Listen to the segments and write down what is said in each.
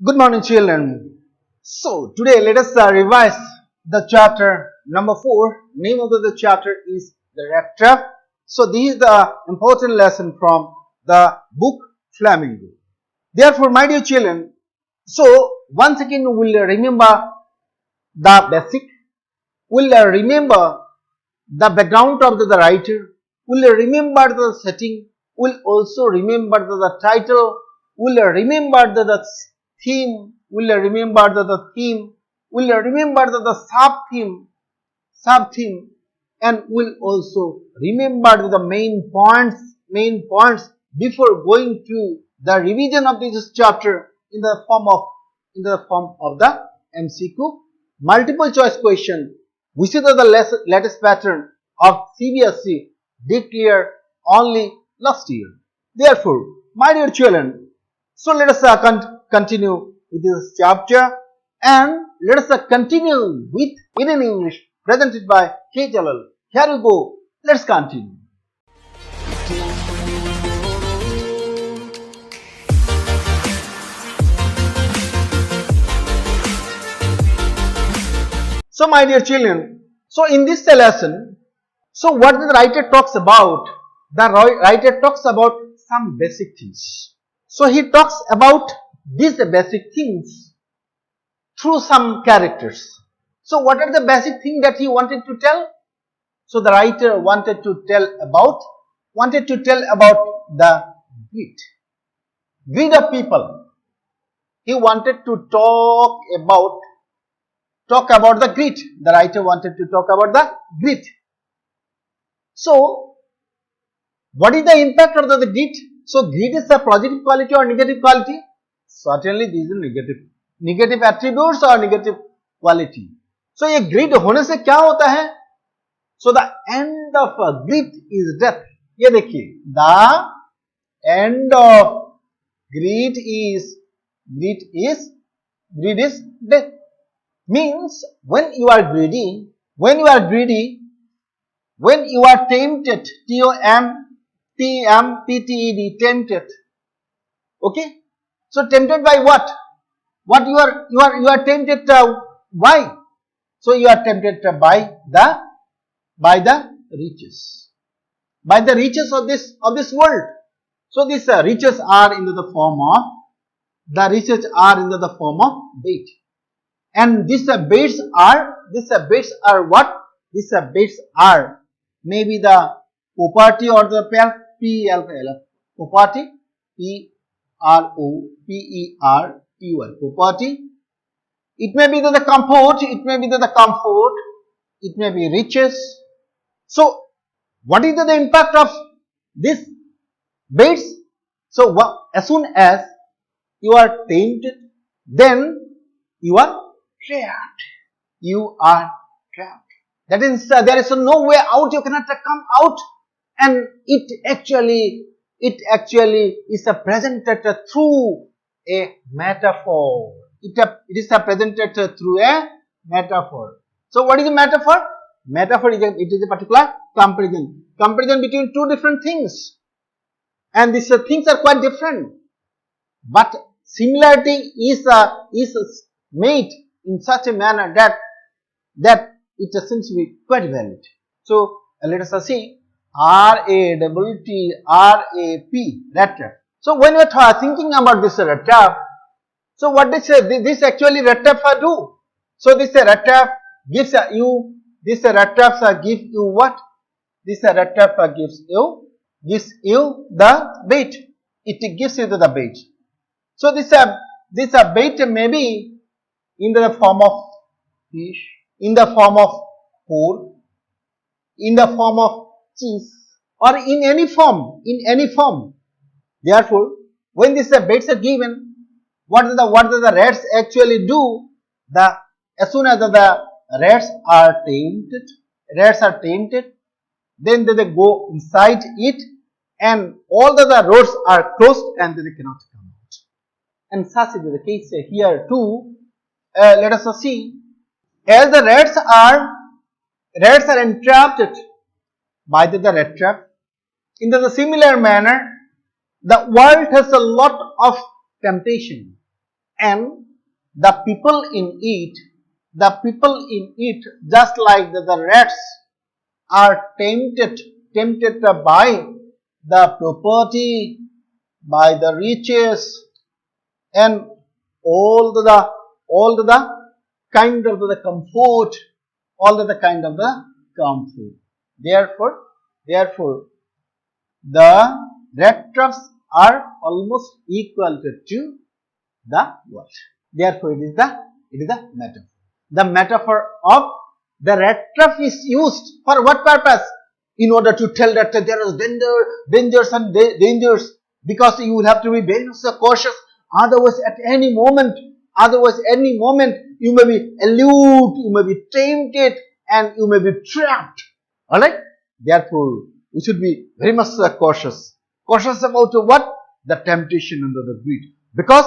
Good morning, children. So, today let us revise the chapter number 4. Name of the chapter is the rat trap. So, this is the important lesson from the book Flamingo. Therefore, my dear children, so once again we will remember the basic, we will remember the background of the writer, we will remember the setting, we will also remember the title, we will remember the theme, we will remember the theme, we will remember the sub-theme, and we will also remember the main points before going to the revision of this chapter in the form of the MCQ multiple choice question, which is the latest pattern of CBSE declared only last year. Therefore, my dear children, so let us continue with this chapter and let us continue with in English presented by K. Jalal. Here we go. Let's continue. So, my dear children, so in this lesson, so what the writer talks about? The writer talks about some basic things. So, he talks about these basic things through some characters. So, what are the basic things that he wanted to tell? So, the writer wanted to tell about the greed of people. He wanted to talk about the greed. The writer wanted to talk about the greed. So, what is the impact of the greed? So, greed is a positive quality or negative quality? Certainly, these are negative attributes or negative quality. So, ये greed होने से क्या होता है? So, the end of greed is death. ये देखिए, the end of greed is death. Means when you are greedy, when you are tempted, T-O-M-P-T-E-D, tempted. Okay? So tempted by what? What you are tempted why? So you are tempted by the riches. By the riches of this world. So these riches are into the form of bait. And these baits are what? These baits are maybe the property or the property, P-R-O-P-E-R-T-Y, property. It may be the comfort, it may be riches. So, what is the impact of this baits? So, as soon as you are tempted, then you are trapped. You are trapped. That is, there is no way out. You cannot come out, and it actually is presented through a metaphor. It is presented through a metaphor. So, what is a metaphor? Metaphor is a particular comparison between two different things, and these things are quite different, but similarity is made in such a manner that it seems to be quite valid. So, let us see R-A-T-T-R-A-P, rattrap. So, when we are thinking about this rattrap, so what this actually rattrap do? So, this rattrap gives you, this rattrap give you what? This rattrap gives you the bait. It gives you the bait. So, this bait may be in the form of fish, in the form of pork, in the form of cheese, or in any form. Therefore, when these baits are given, what do the rats actually do? As soon as the rats are tempted, then they go inside it, and all the roads are closed, and they cannot come out. And such is the case here too. Let us see, as the rats are entrapped by the rat trap, in the similar manner, the world has a lot of temptation. and the people in it, just like the rats are tempted by the property, by the riches, and all the kind of the comfort, Therefore, the rattraps are almost equal to the what? Therefore, it is the metaphor. The metaphor of the rattrap is used for what purpose? In order to tell that there is dangers, because you will have to be very much cautious. Otherwise, any moment, you may be eluded, you may be tempted, and you may be trapped. Alright? Therefore, we should be very much cautious. Cautious about what? The temptation and the greed. Because,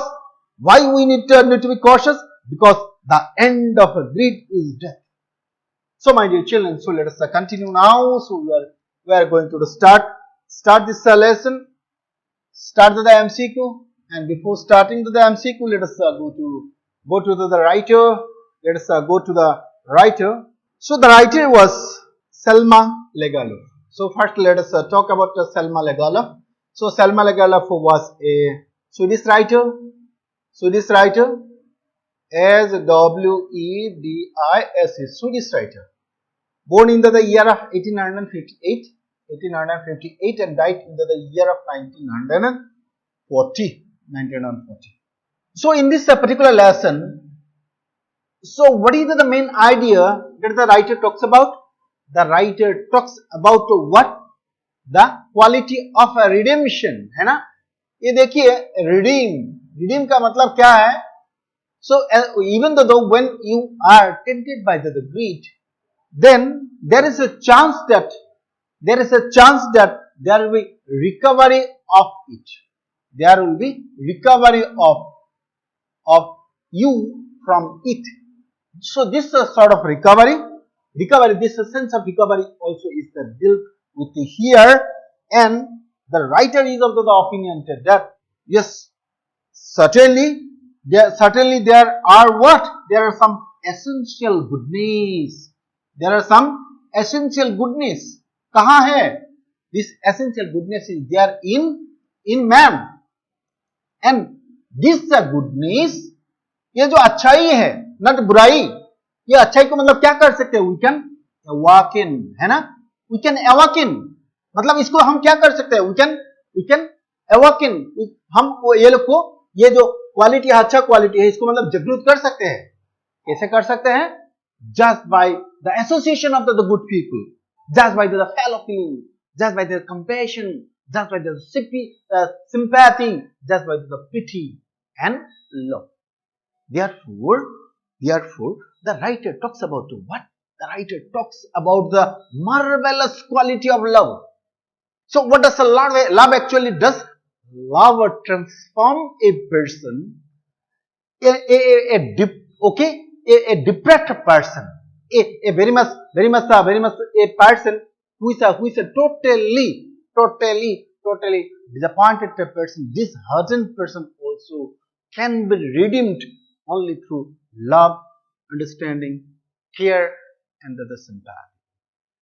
why we need to be cautious? Because the end of greed is death. So, my dear children, so let us continue now. So, we are going to start this lesson, start the MCQ, and before starting the MCQ, let us go to the writer. Let us go to the writer. So, the writer was Selma Lagerlöf. So, first let us talk about Selma Lagerlöf. So, Selma Lagerlöf was a Swedish writer, S-W-E-D-I-S, Swedish writer. Born in the year of 1858 and died in the year of 1940. So, in this particular lesson, so what is the main idea that the writer talks about? The writer talks about what? The quality of a redemption, है ना? ये देखिए, redeem का मतलब क्या है? So, even though when you are tempted by the greed, then there is a chance that there will be recovery of it. There will be recovery of you from it. So, this sort of recovery, this sense of recovery also is dealt with here, and the writer is of the opinion that yes, certainly there are what? There are some essential goodness. कहाँ है? This essential goodness is there in man, and this goodness, ये जो अच्छाई है, not बुराई, ये अच्छाई को मतलब क्या कर सकते हैं? We can awaken, है ना? We can awaken, मतलब इसको हम क्या कर सकते हैं? We can awaken, हम ये लोग को ये जो क्वालिटी है, अच्छा क्वालिटी है, इसको मतलब जागृत कर सकते हैं. कैसे कर सकते हैं? Just by the association of the good people, just by the fellow feeling, just by the compassion, just by the sympathy, just by the pity and love. Therefore, the writer talks about what? The writer talks about the marvelous quality of love. So, what does love actually does? Love transform a person, a depressed person, a very much a person who is a totally disappointed person. This hardened person also can be redeemed only through love, understanding, care, and the sympathy.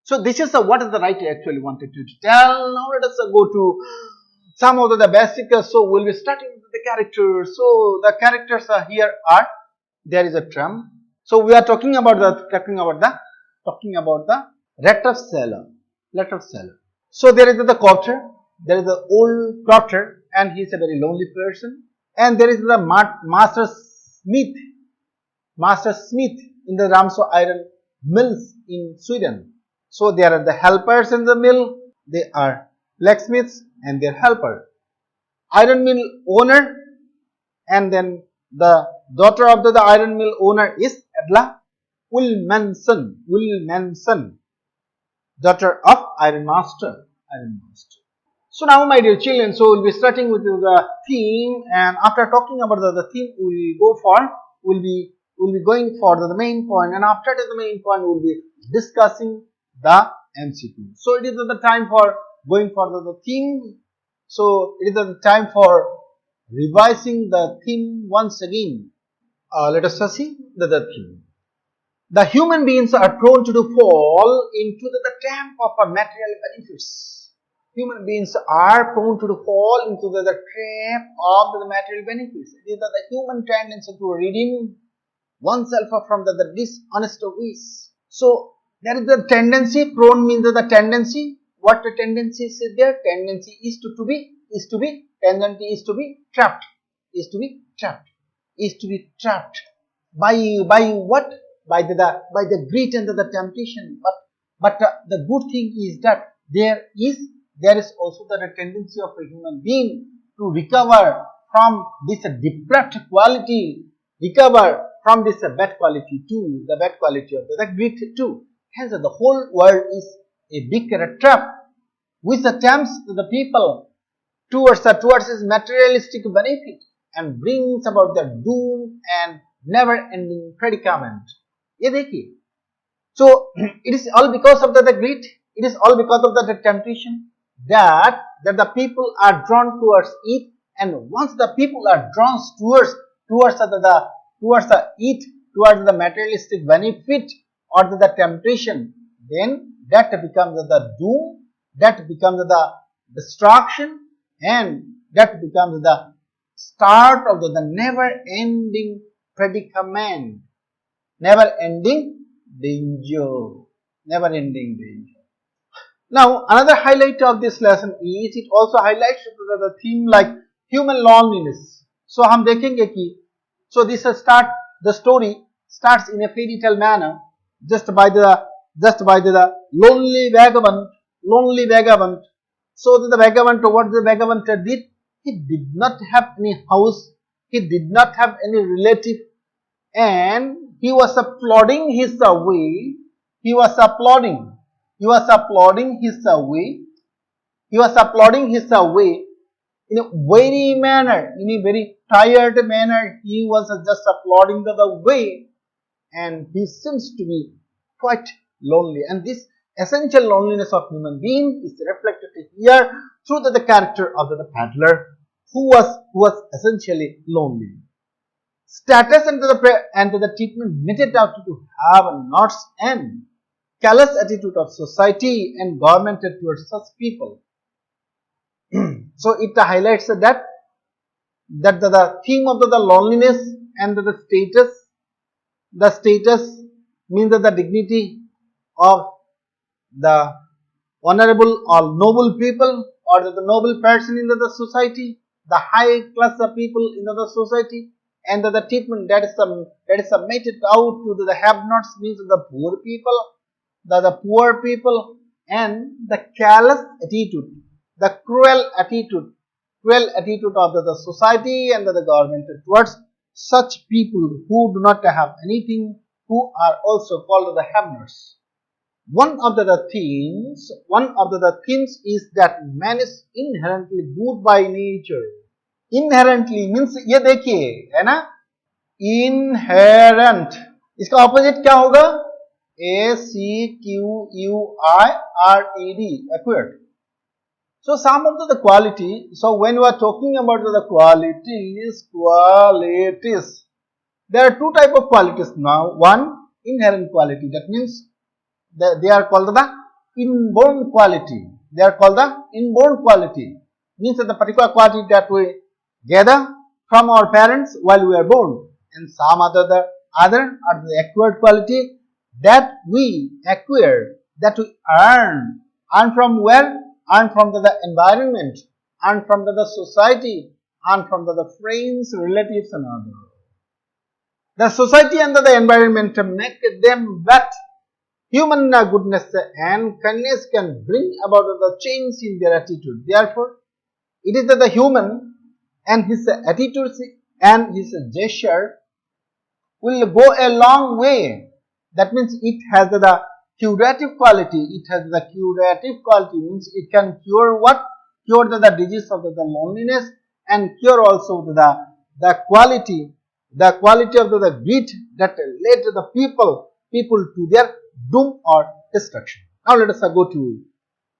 So, this is what the writer actually wanted to tell. Now, let us go to some of the basic. So, we will be starting with the characters. So, the characters here are, there is a tram. So, we are talking about the rattrap seller. So, there is the cotter. There is the old cotter, and he is a very lonely person. And there is the master smith in the Ramsö iron mills in Sweden. So, there are the helpers in the mill. They are blacksmiths and their helper. Iron mill owner, and then the daughter of the iron mill owner is Edla Wilmanson, daughter of iron master. So, now my dear children, so we will be starting with the theme, and after talking about the theme, we will be going for the main point, and after the main point, we will be discussing the MCQ. So, it is the time for going for the theme. So, it is the time for revising the theme once again. Let us see the theme. The human beings are prone to fall into the trap of material benefits. Human beings are prone to fall into the trap of the material benefits. It is the human tendency to redeem oneself from the dishonest ways. So there is the tendency. Prone means the tendency. What the tendency is there? Tendency is to be tendency is to be trapped. Is to be trapped. Is to be trapped by what? By the greed and the temptation. But the good thing is that there is also the tendency of a human being to recover from this depraved quality, recover from this bad quality too, the bad quality of the greed too. Hence, the whole world is a big trap which attempts the people towards his materialistic benefit and brings about the doom and never-ending predicament. ये देखिए, so it is all because of the greed. It is all because of the temptation that the people are drawn towards it, and once the people are drawn towards the materialistic benefit or the temptation, then that becomes the doom, that becomes the destruction, and that becomes the start of the never-ending predicament, never-ending danger, never-ending danger. Now, another highlight of this lesson is it also highlights the theme like human loneliness. So, हम देखेंगे कि the story starts in a fairy tale manner, just by the lonely vagabond. So the vagabond, what the vagabond did? He did not have any house, he did not have any relative, and he was applauding his way. He was applauding his way in a very tired manner. He was just applauding the way, and he seems to be quite lonely. And this essential loneliness of human being is reflected here through the character of the Peddler, who was essentially lonely. Status and the treatment meted out to have a not's end, callous attitude of society and government towards such people. So it highlights that the theme of the loneliness and the status means that the dignity of the honorable or noble people, or the noble person in the society, the high class of people in the society, and the treatment that is submitted out to the have-nots means the poor people, the poor people, and the callous attitude, the cruel attitude of the society and the government towards such people who do not have anything, who are also called the have-nots. One of the themes is that man is inherently good by nature. Inherently means ये देखिए है ना, inherent, इसका opposite क्या होगा? acquired, acquired. So some of the quality. So when we are talking about the qualities, there are two type of qualities now. One, inherent quality. That means they are called the inborn quality. They are called the inborn quality. Means that the particular quality that we gather from our parents while we are born, and some other are the acquired quality that we acquire, that we earn from where? Earn from the environment, earn from the society, earn from the friends, relatives, and others. The society and the environment make them wet. Human goodness and kindness can bring about the change in their attitude. Therefore, it is that the human and his attitudes and his gesture will go a long way. That means it has the curative quality. It has the curative quality, means it can cure what? Cure the disease of the loneliness, and cure also the quality of the greed that led the people to their doom or destruction. Now let us go to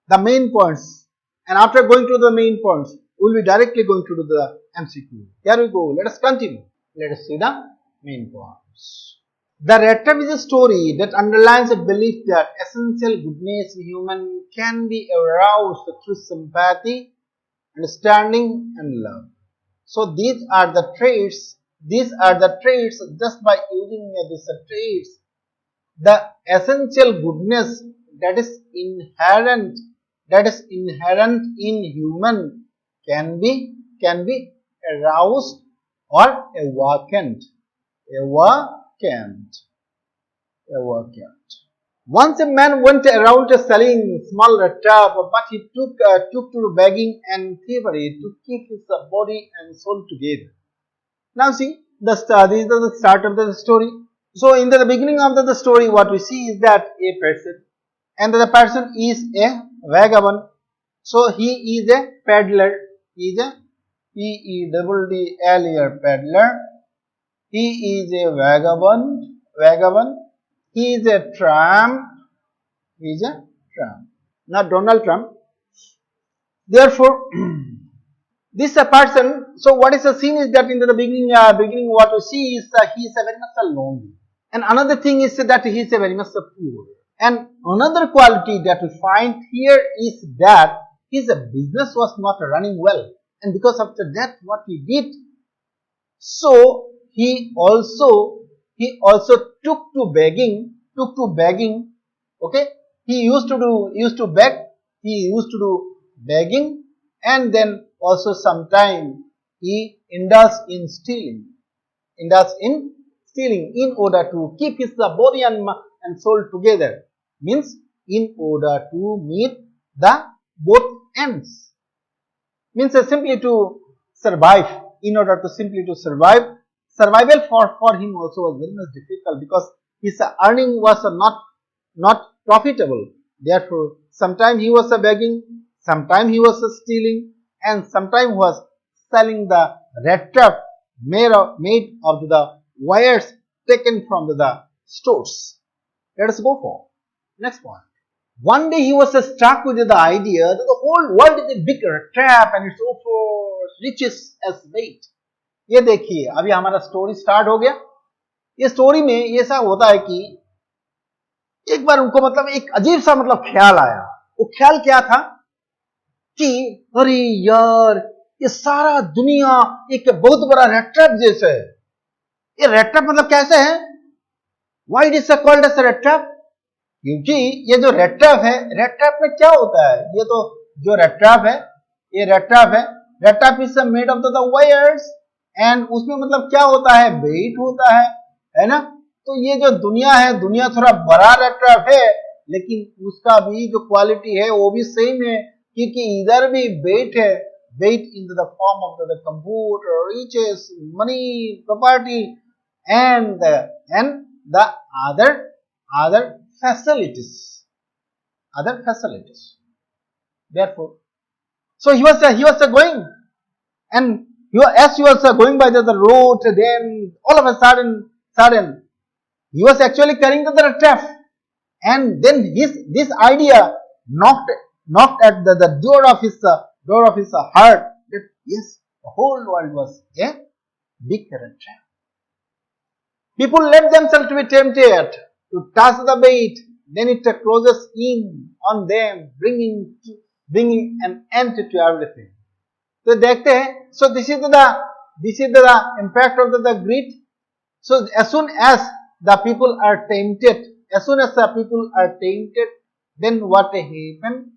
the main points, and after going to the main points, we'll be directly going to do the MCQ. Here we go. Let us continue. Let us see the main points. The Rattrap is a story that underlines a belief that essential goodness in human can be aroused through sympathy, understanding, and love. So these are the traits. These are the traits. Just by using these traits, the essential goodness that is inherent in human can be aroused or awakened. Once a man went around selling small rattrap, but he took to begging and thievery to keep his body and soul together. Now see, this is the start of the story. So in the beginning of the story, what we see is that a person, and the person is a vagabond. So he is a peddler. He is a Peddler, peddler. He is a vagabond. He is a tramp. Not Donald Trump. Therefore, this person. So what is the scene is that in the beginning what we see is he is a very much lonely. And another thing is that he is a very much poor. And another quality that we find here is that his business was not running well. And because of that, what he did, so he also took to begging. Okay, he used to do begging, and then also sometimes he indulged in stealing in order to keep his body and soul together. Means in order to meet the both ends. Means simply to survive. In order to simply to survive. Survival for him also was very much difficult because his earning was not profitable. Therefore, sometimes he was begging, sometimes he was stealing, and sometimes he was selling the rattrap made of the wires taken from the stores. Let us go for next point. One day he was struck with the idea that the whole world is a big rattrap and it's offers riches as bait. ये देखिए, अभी हमारा story start हो गया. ये story में ये ऐसा होता है कि एक बार उनको मतलब एक अजीब सा मतलब ख्याल आया. वो ख्याल क्या था कि अरे यार, ये सारा दुनिया एक बहुत बड़ा rattrap जैसा है. ये rattrap मतलब कैसे है? Why it is called as a rattrap? क्योंकि ये जो rattrap है, rattrap में क्या होता है? ये तो जो rattrap है, ये rattrap है. Rattrap is made of the wires, and उसमें मतलब क्या होता है? बेट होता है ना? तो ये जो दुनिया है, दुनिया थोड़ा बड़ा rattrap है, लेकिन उसका भी जो क्वालिटी है वो भी सेम है, क्योंकि इधर भी बेट है. Weight in the form of the computer, riches, money, property, and the other facilities. Therefore, so he was going, and as he was going by the road, then all of a sudden he was actually carrying the rattrap, and then this idea knocked at the door of his heart that yes, the whole world was a big rattrap. People let themselves to be tempted to toss the bait, then it closes in on them, bringing an end to everything. So देखते हैं. So this is the impact of the greed. So as soon as the people are tempted, then what happen?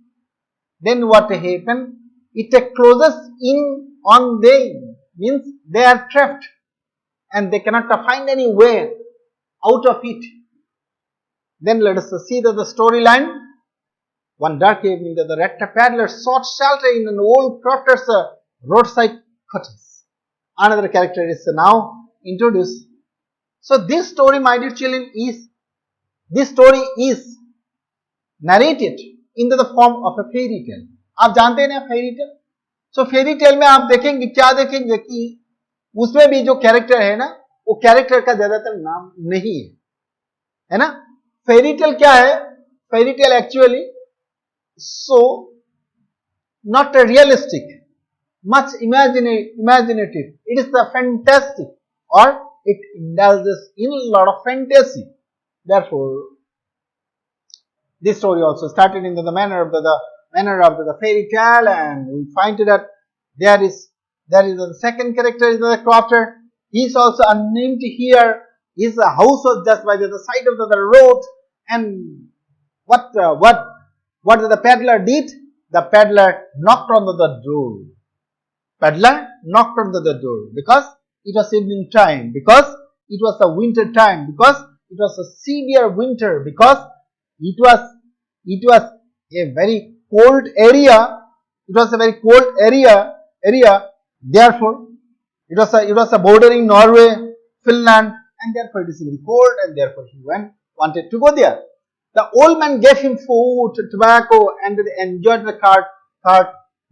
It closes in on them. Means they are trapped and they cannot find any way out of it. Then let us see the storyline. One dark evening, the Rattrap Peddler sought shelter in an old crofter's roadside cottage. Another character is now introduced. So this story, my dear children, is narrated in the form of a fairy tale. आप जानते हैं ना fairy tale? सो fairy tale में आप देखेंगे कि उसमें भी जो कैरेक्टर है ना, वो कैरेक्टर का ज्यादातर नाम नहीं है ना? फेरी टेल क्या है? Fairy tale actually so not realistic, much imaginative. It is the fantastic, or it indulges in a lot of fantasy. Therefore, this story also started in the manner of the fairy tale, and we find that there is the second character is the crofter. He is also unnamed here. His house was just by the side of the road, and what the peddler did? The peddler knocked on the door. Peddler knocked on the door because it was evening time, because it was a winter time, because it was a severe winter, because it was a very cold area. It was a very cold area. Therefore, it was a bordering Norway, Finland, and therefore it is very cold, and therefore he wanted to go there. The old man gave him food, tobacco, and they enjoyed the card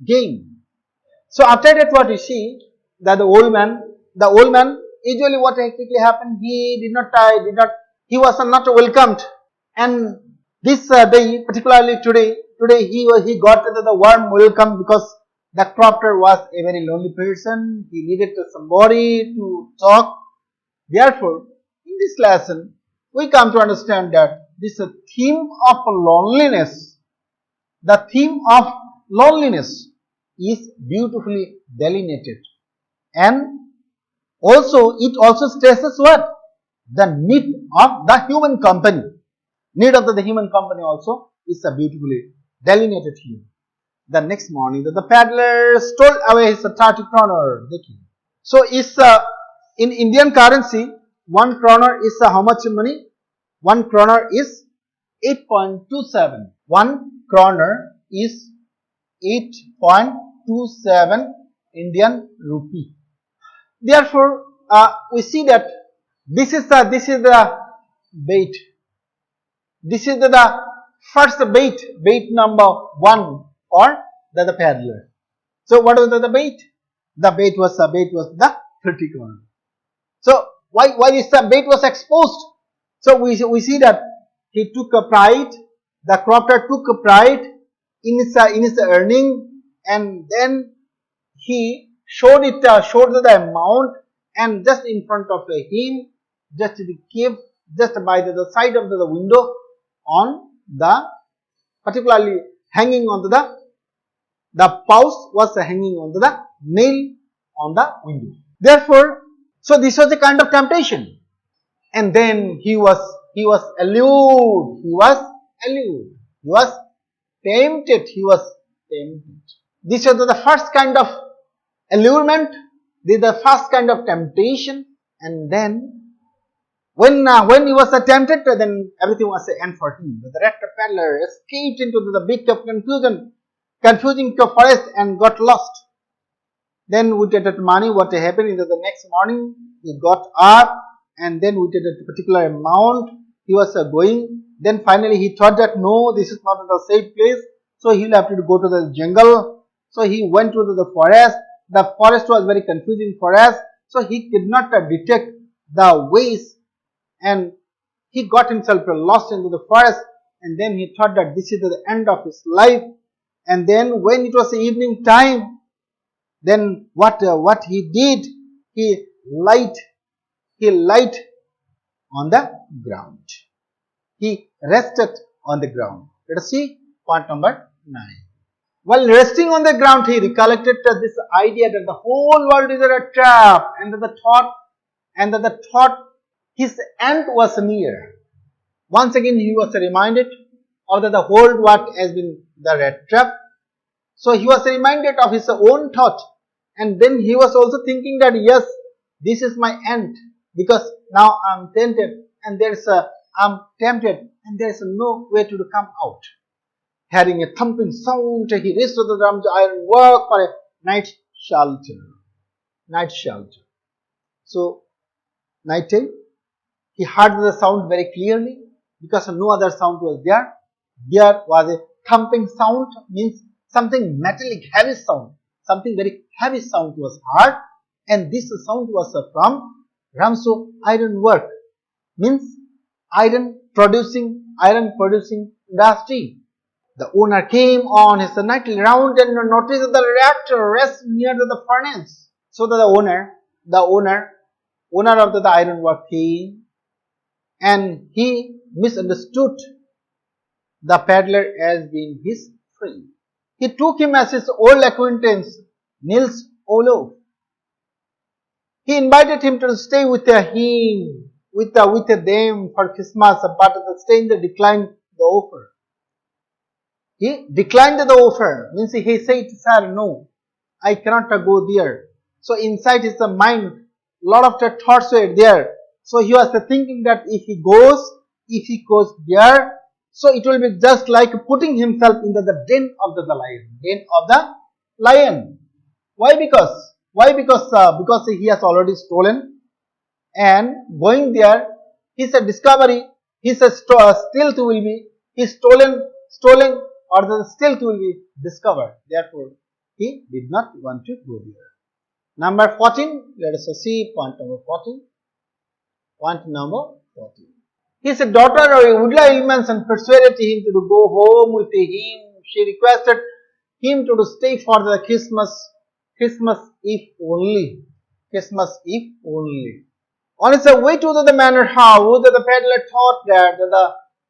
game. So after that, what you see that the old man usually what actually happened, he he was not welcomed, and this day, particularly today he got the warm welcome, because the crofter was a very lonely person. He needed somebody to talk. Therefore, in this lesson, we come to understand that this theme of loneliness, the theme of loneliness is beautifully delineated, and also it also stresses what? The need of the human company. Need of the human company also is beautifully delineated here. The next morning, the peddler stole away his 30 kroner. So, is in Indian currency, 1 kroner is how much money? 1 kroner is 8.27. 1 kroner is 8.27 Indian rupee. Therefore, we see that this is the bait. This is the first bait number 1 for the peddler. So what was the bait? The bait was the 30 kroner. So why this bait was exposed? So we see that he took a pride. The crofter took a pride in his earning, and then he showed the amount, and just in front of him, just to give, just by the side of the window, on the particularly hanging on the pouch was hanging on the nail on the window. Therefore, so this was a kind of temptation, and then he was allured. He was tempted. This was the first kind of allurement. This is the first kind of temptation, and then when he was tempted, then everything was an end for him. The rattrap peddler escaped into the big confusing forest and got lost. Then with that money, what happened is that the next morning he got up, and then with a particular amount he was going. Then finally he thought that no, this is not the safe place, so he will have to go to the jungle. So he went to the forest. The forest was very confusing forest, so he could not detect the ways, and he got himself lost into the forest, and then he thought that this is the end of his life. And then when it was evening time, then what he did, he light on the ground. He rested on the ground. Let us see point number 9. While resting on the ground, he recollected this idea that the whole world is a trap, and that the thought his end was near. Once again, he was reminded of the whole world has been the rat trap. So he was reminded of his own thought, and then he was also thinking that yes, this is my end, because now I am tempted, and there is no way to come out. Hearing a thumping sound, he reached to the iron work for a night shelter. So night time, he heard the sound very clearly, because no other sound was there. There was a thumping sound, means something metallic, heavy sound. Something very heavy sound was heard, and this sound was from Ramso iron work, means iron producing industry. The owner came on his nightly round and noticed that the reactor rests near the furnace. So that the owner of the ironwork came, and he misunderstood the peddler as being his friend. He took him as his old acquaintance, Nils Olof. He invited him to stay with him, with them for Christmas, but the stranger declined the offer. He declined the offer, means he said, "Sir, no, I cannot go there." So inside his mind, lot of the thoughts were there. So he was thinking that if he goes there, so it will be just like putting himself into the den of the lion. Why? Because he has already stolen, and going there, his discovery, his stealth will be, his stolen or the stealth will be discovered. Therefore, he did not want to go there. Number 14, let us see point number 14. Point number 14. His daughter Udla Ilmans and persuaded him to go home with him. She requested him to stay for the Christmas Eve only. Christmas Eve only. On his way to the manor house, the peddler thought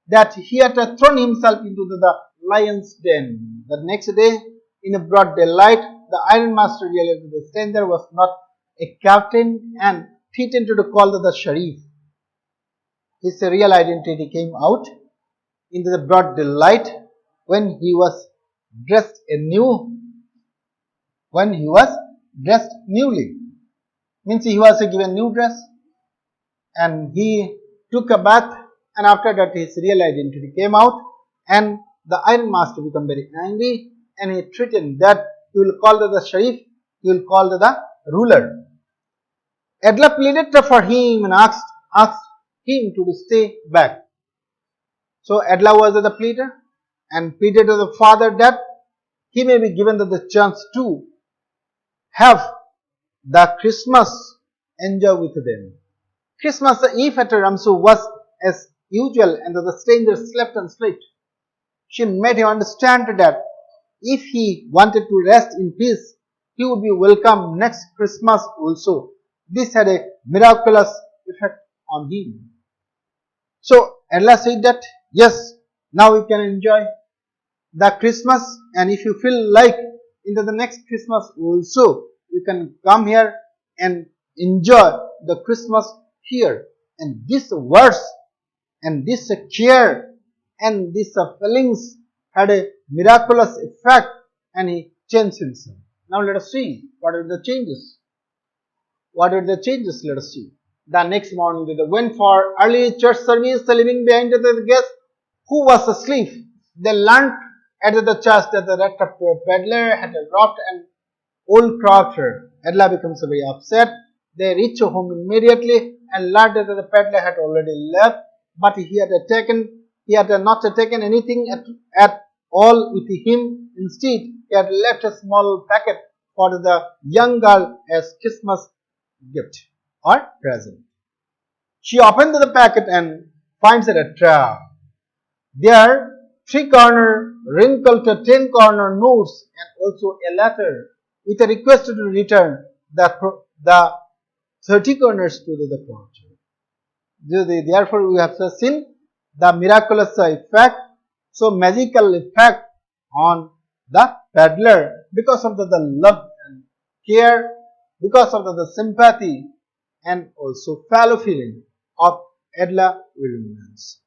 that he had thrown himself into the lion's den. The next day, in a broad daylight, the ironmaster realized that the stranger was not a captain and threatened to call the sheriff. His real identity came out into the broad daylight when he was dressed anew. When he was dressed newly, means he was given new dress, and he took a bath, and after that his real identity came out, and the ironmaster became very angry, and he threatened that he will call the sheriff, he will call the ruler. Edla pleaded for him and asked him to stay back. So Edla was the pleader and pleaded to the father that he may be given the chance to have the Christmas enjoy with them. Christmas Eve at Ramsu was as usual, and the stranger slept and slept. She made him understand that if he wanted to rest in peace, he would be welcome next Christmas also. This had a miraculous effect on him. So Ella said that yes, now we can enjoy the Christmas, and if you feel like into the next Christmas also, you can come here and enjoy the Christmas here. And this words and this care and these feelings had a miraculous effect, and he changed himself. Now let us see what are the changes. What are the changes? Let us see. The next morning they went for early church service, leaving behind the guest who was asleep. They learned at the church that the Rattrap Peddler had robbed an old crofter. Edla becomes very upset. They reach home immediately and learned that the peddler had already left, but he had not taken anything at all with him. Instead, he had left a small packet for the young girl as Christmas gift or present. She opened the packet and finds a trap. There, 3-corner wrinkled 10-corner notes and also a letter with a request to return the 30 corners to the crofter. Therefore, we have seen the miraculous effect, so magical effect on the peddler because of the love and care, because of the sympathy and also fellow feeling of Edla Williams.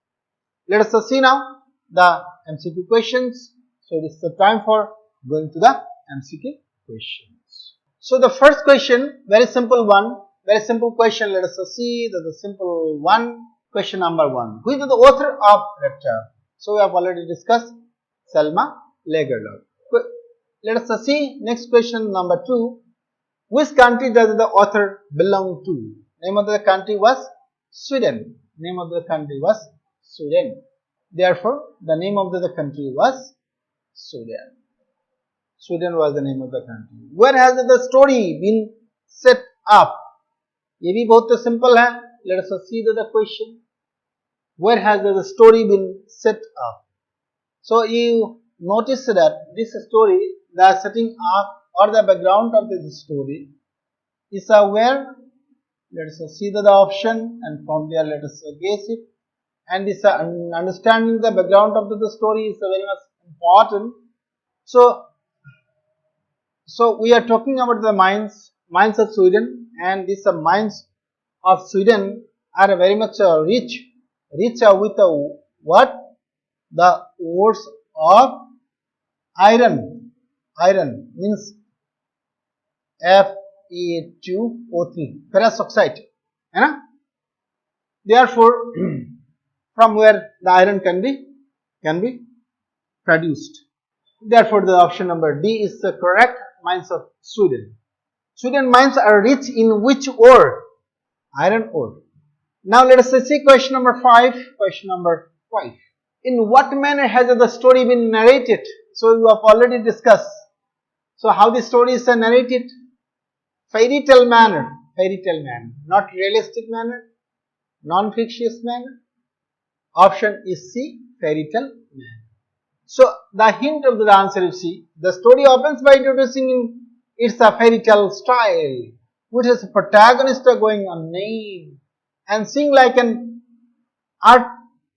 Let us see now the MCQ questions. So it is the time for going to the MCQ questions. So the first question, very simple one, very simple question. Let us see the simple one. Question number 1. Who is the author of Rattrap? So we have already discussed Selma Lagerlöf. Let us see next question number 2. Which country does the author belong to? Name of the country was Sweden. Name of the country was Sweden. Therefore, the name of the country was Sweden. Sweden was the name of the country. Where has the story been set up? ये भी बहुत simple है. Let us see the question. Where has the story been set up? So you notice that this story, the setting up or the background of this story is where, let us see the option, and from there let us guess it. And this understanding the background of the story is very much important. So we are talking about the mines of Sweden, and these mines of Sweden are very much rich with what? The ores of iron. Iron means Fe2O3, ferrous oxide. Therefore, from where the iron can be produced. Therefore, the option number D is the correct. Mines of Sweden. Sweden mines are rich in which ore? Iron ore. Now let us see question number 5. Question number 5. In what manner has the story been narrated? So you have already discussed. So how the story is narrated? Fairy tale manner. Fairy tale manner. Not realistic manner. Non-fictitious manner. Option is C. Fairy tale manner. So the hint of the answer is C. The story opens by introducing it's a fairy tale style, which is a protagonist going unnamed and seeing like an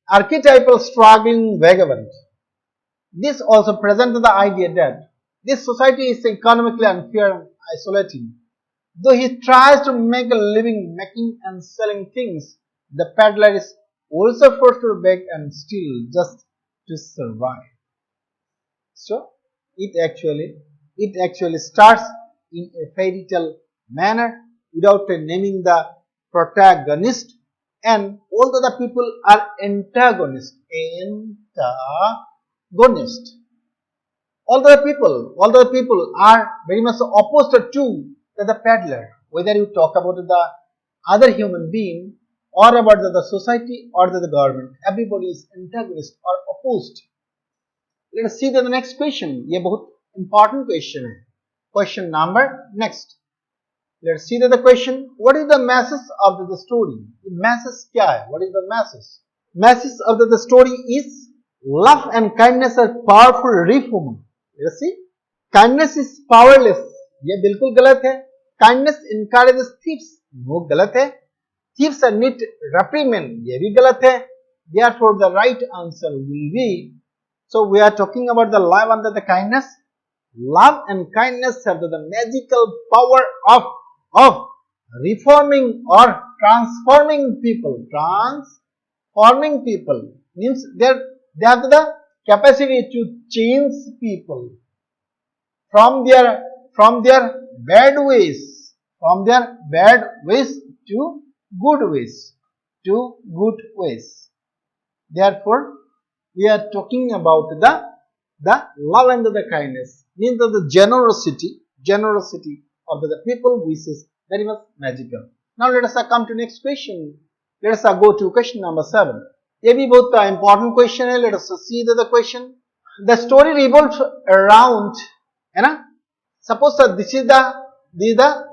archetypal struggling vagabond. This also presents the idea that this society is economically unfair and isolating. Though he tries to make a living making and selling things, the peddler is also forced to beg and steal just to survive. So it actually starts in a fairy tale manner without naming the protagonist, and all the other people are antagonists. All the people are very much opposed to the peddler. Whether you talk about the other human being or about the society or the government, everybody is antagonist or opposed. Let us see the next question. ये बहुत important question है. Question number next. Let us see the question. What is the message of the story? Message क्या है? What is the message? Message of the story is love and kindness are powerful reformer. Let us see. Kindness is powerless. ये बिल्कुल गलत है. Kindness encourages thieves. वो गलत है. Thieves are need reprimand. ये भी गलत है. Therefore, the right answer will be. So we are talking about the love and the kindness. Love and kindness have the magical power of reforming or transforming people. Transforming people means they have the capacity to change people from their bad ways, to good ways. Therefore, we are talking about the love and the kindness, means the generosity of the people, which is very much magical. Now let us come to next question. Let us go to question number 7. ये भी बहुत important question है. Let us see the question. The story revolves around, है ना? Suppose this is the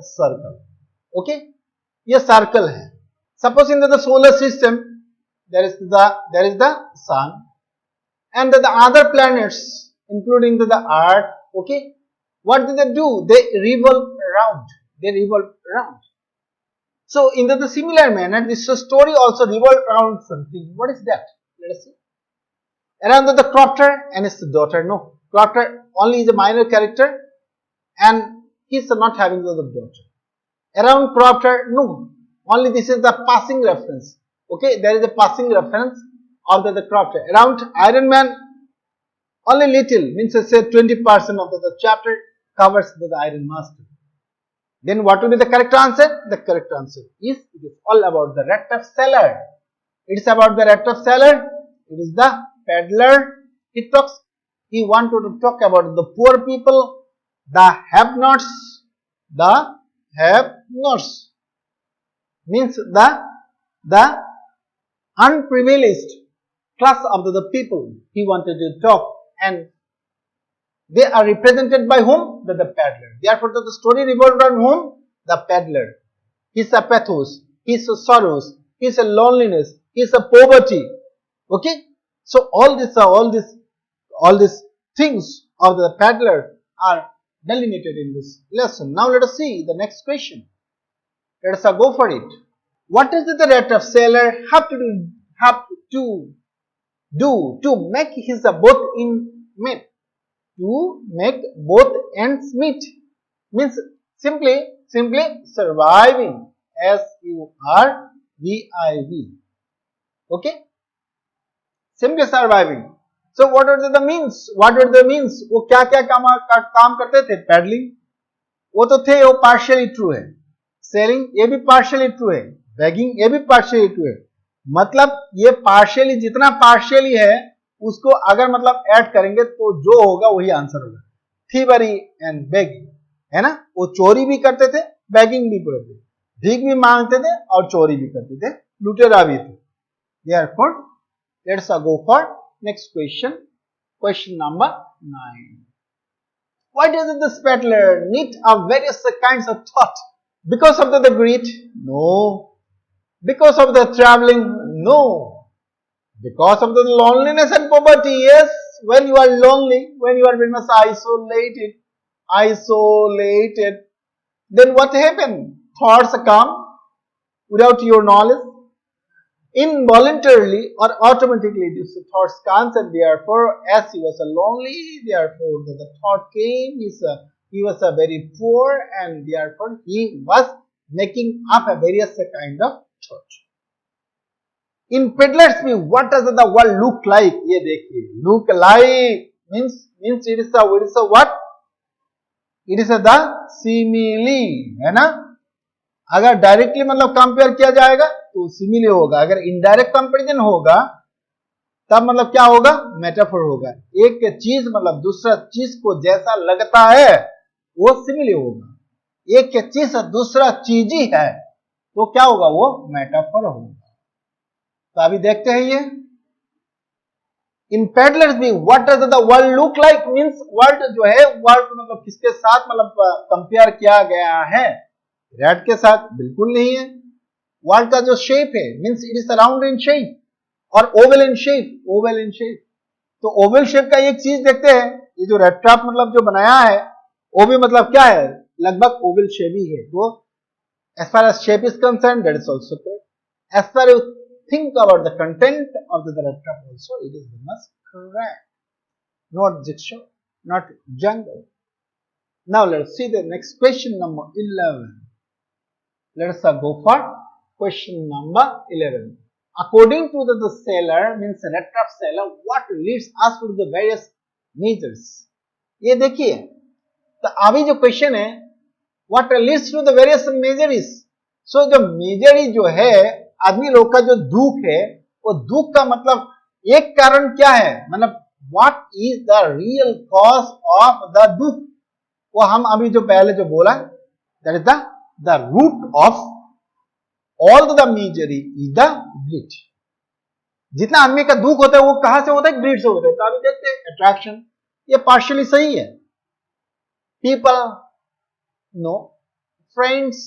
circle. Okay, ये circle है. Suppose in the solar system there is the sun and the other planets, including the earth. Okay, what do? They revolve around. So in the similar manner, this story also revolves around something. What is that? Let us see. Around the crofter and his daughter. No, crofter only is a minor character and he is not having the daughter. Around crofter, no, only this is the passing reference. Okay, there is a passing reference of the crofter. Around Iron Man, only little, means say 20% of the chapter covers the Iron Master. Then what will be the correct answer? The correct answer is, it is all about the rattrap seller. It is about the rattrap seller. It is the peddler. He wanted to talk about the poor people, the have-nots. The have-nots means the unprivileged class of the people he wanted to talk, and they are represented by whom? The peddler. Therefore, the story revolved around whom? The peddler. His pathos, his sorrows, his loneliness, his poverty. Okay. So all this things of the peddler are delineated in this lesson. Now let us see the next question. Let us go for it. What does the rattrap seller have to do to make his both in meet? To make both ends meet means simply surviving. SURVIV. Okay, simply surviving. So what are the means? What were the means? वो क्या क्या काम करते थे? Peddling वो तो थे, वो partially true है. Selling ये भी partially true है. Begging ये भी partially true है. मतलब ये partially जितना partially है उसको अगर मतलब ऐड करेंगे तो जो होगा वही आंसर होगा. Thievery and begging है ना, वो चोरी भी करते थे, begging भी करते थे, भीख भी मांगते थे और चोरी भी करते थे, लुटेरा भी थे. Therefore, let's go for next question. Question number 9. Why does this peddler need various kinds of thought? Because of the greed? No. Because of the traveling? No. Because of the loneliness and poverty? Yes. When you are lonely, when you are very much isolated, then what happened? Thoughts come without your knowledge. Involuntarily or automatically these thoughts comes, and therefore as he was lonely, therefore the thought came. He was very poor, and therefore he was making up a various kind of thought. In Peddler's view, what does the world look like? ये देखिए, look like means it is a what? It is the simile, है ना? अगर directly मतलब compare किया जाएगा तो सिमिले होगा, अगर इनडायरेक्ट कंपैरिजन होगा तब मतलब क्या होगा? मेटाफर होगा. एक चीज मतलब दूसरा चीज को जैसा लगता है वो सिमिले होगा. एक चीज दूसरा चीज ही है तो क्या होगा? वो मेटाफर होगा. तो अभी देखते हैं ये. इन पेडलर्स भी what does the world look like means world जो है, वर्ल्ड मतलब किसके साथ मतलब कंपेयर किया गया है? रैट के साथ? बिल्कुल नहीं है. वर्ल्ड का जो शेप है means it is round in shape और ओवल इन शेप. तो ओवल शेप का एक चीज देखते हैं, ये जो रैट्रैप मतलब जो बनाया है वो भी मतलब क्या है? लगभग ओवल शेप ही है. तो as far as shape is concerned, that is also correct. As far as you think about the content of the rattrap also, it is very much correct. Not jigsaw, not jungle. Now let's see the next question number 11. Let us go for question number 11. According to the seller means rattrap seller, what leads us to the various measures? ये देखिए, तो अभी जो question है what leads to the various measures. So जो मेजरी जो है आदमी लोग का जो दुख है, वो दुख का मतलब एक कारण क्या है? मतलब what is the real cause of the दुख? वो हम अभी जो पहले जो बोला, that is the root of all the misery is the greed. जितना आदमी का दुख होता है वो कहां से होता है? ग्रीड से होता है. तो अभी देखते हैं अट्रैक्शन, ये पार्शियली सही है. पीपल नो, फ्रेंड्स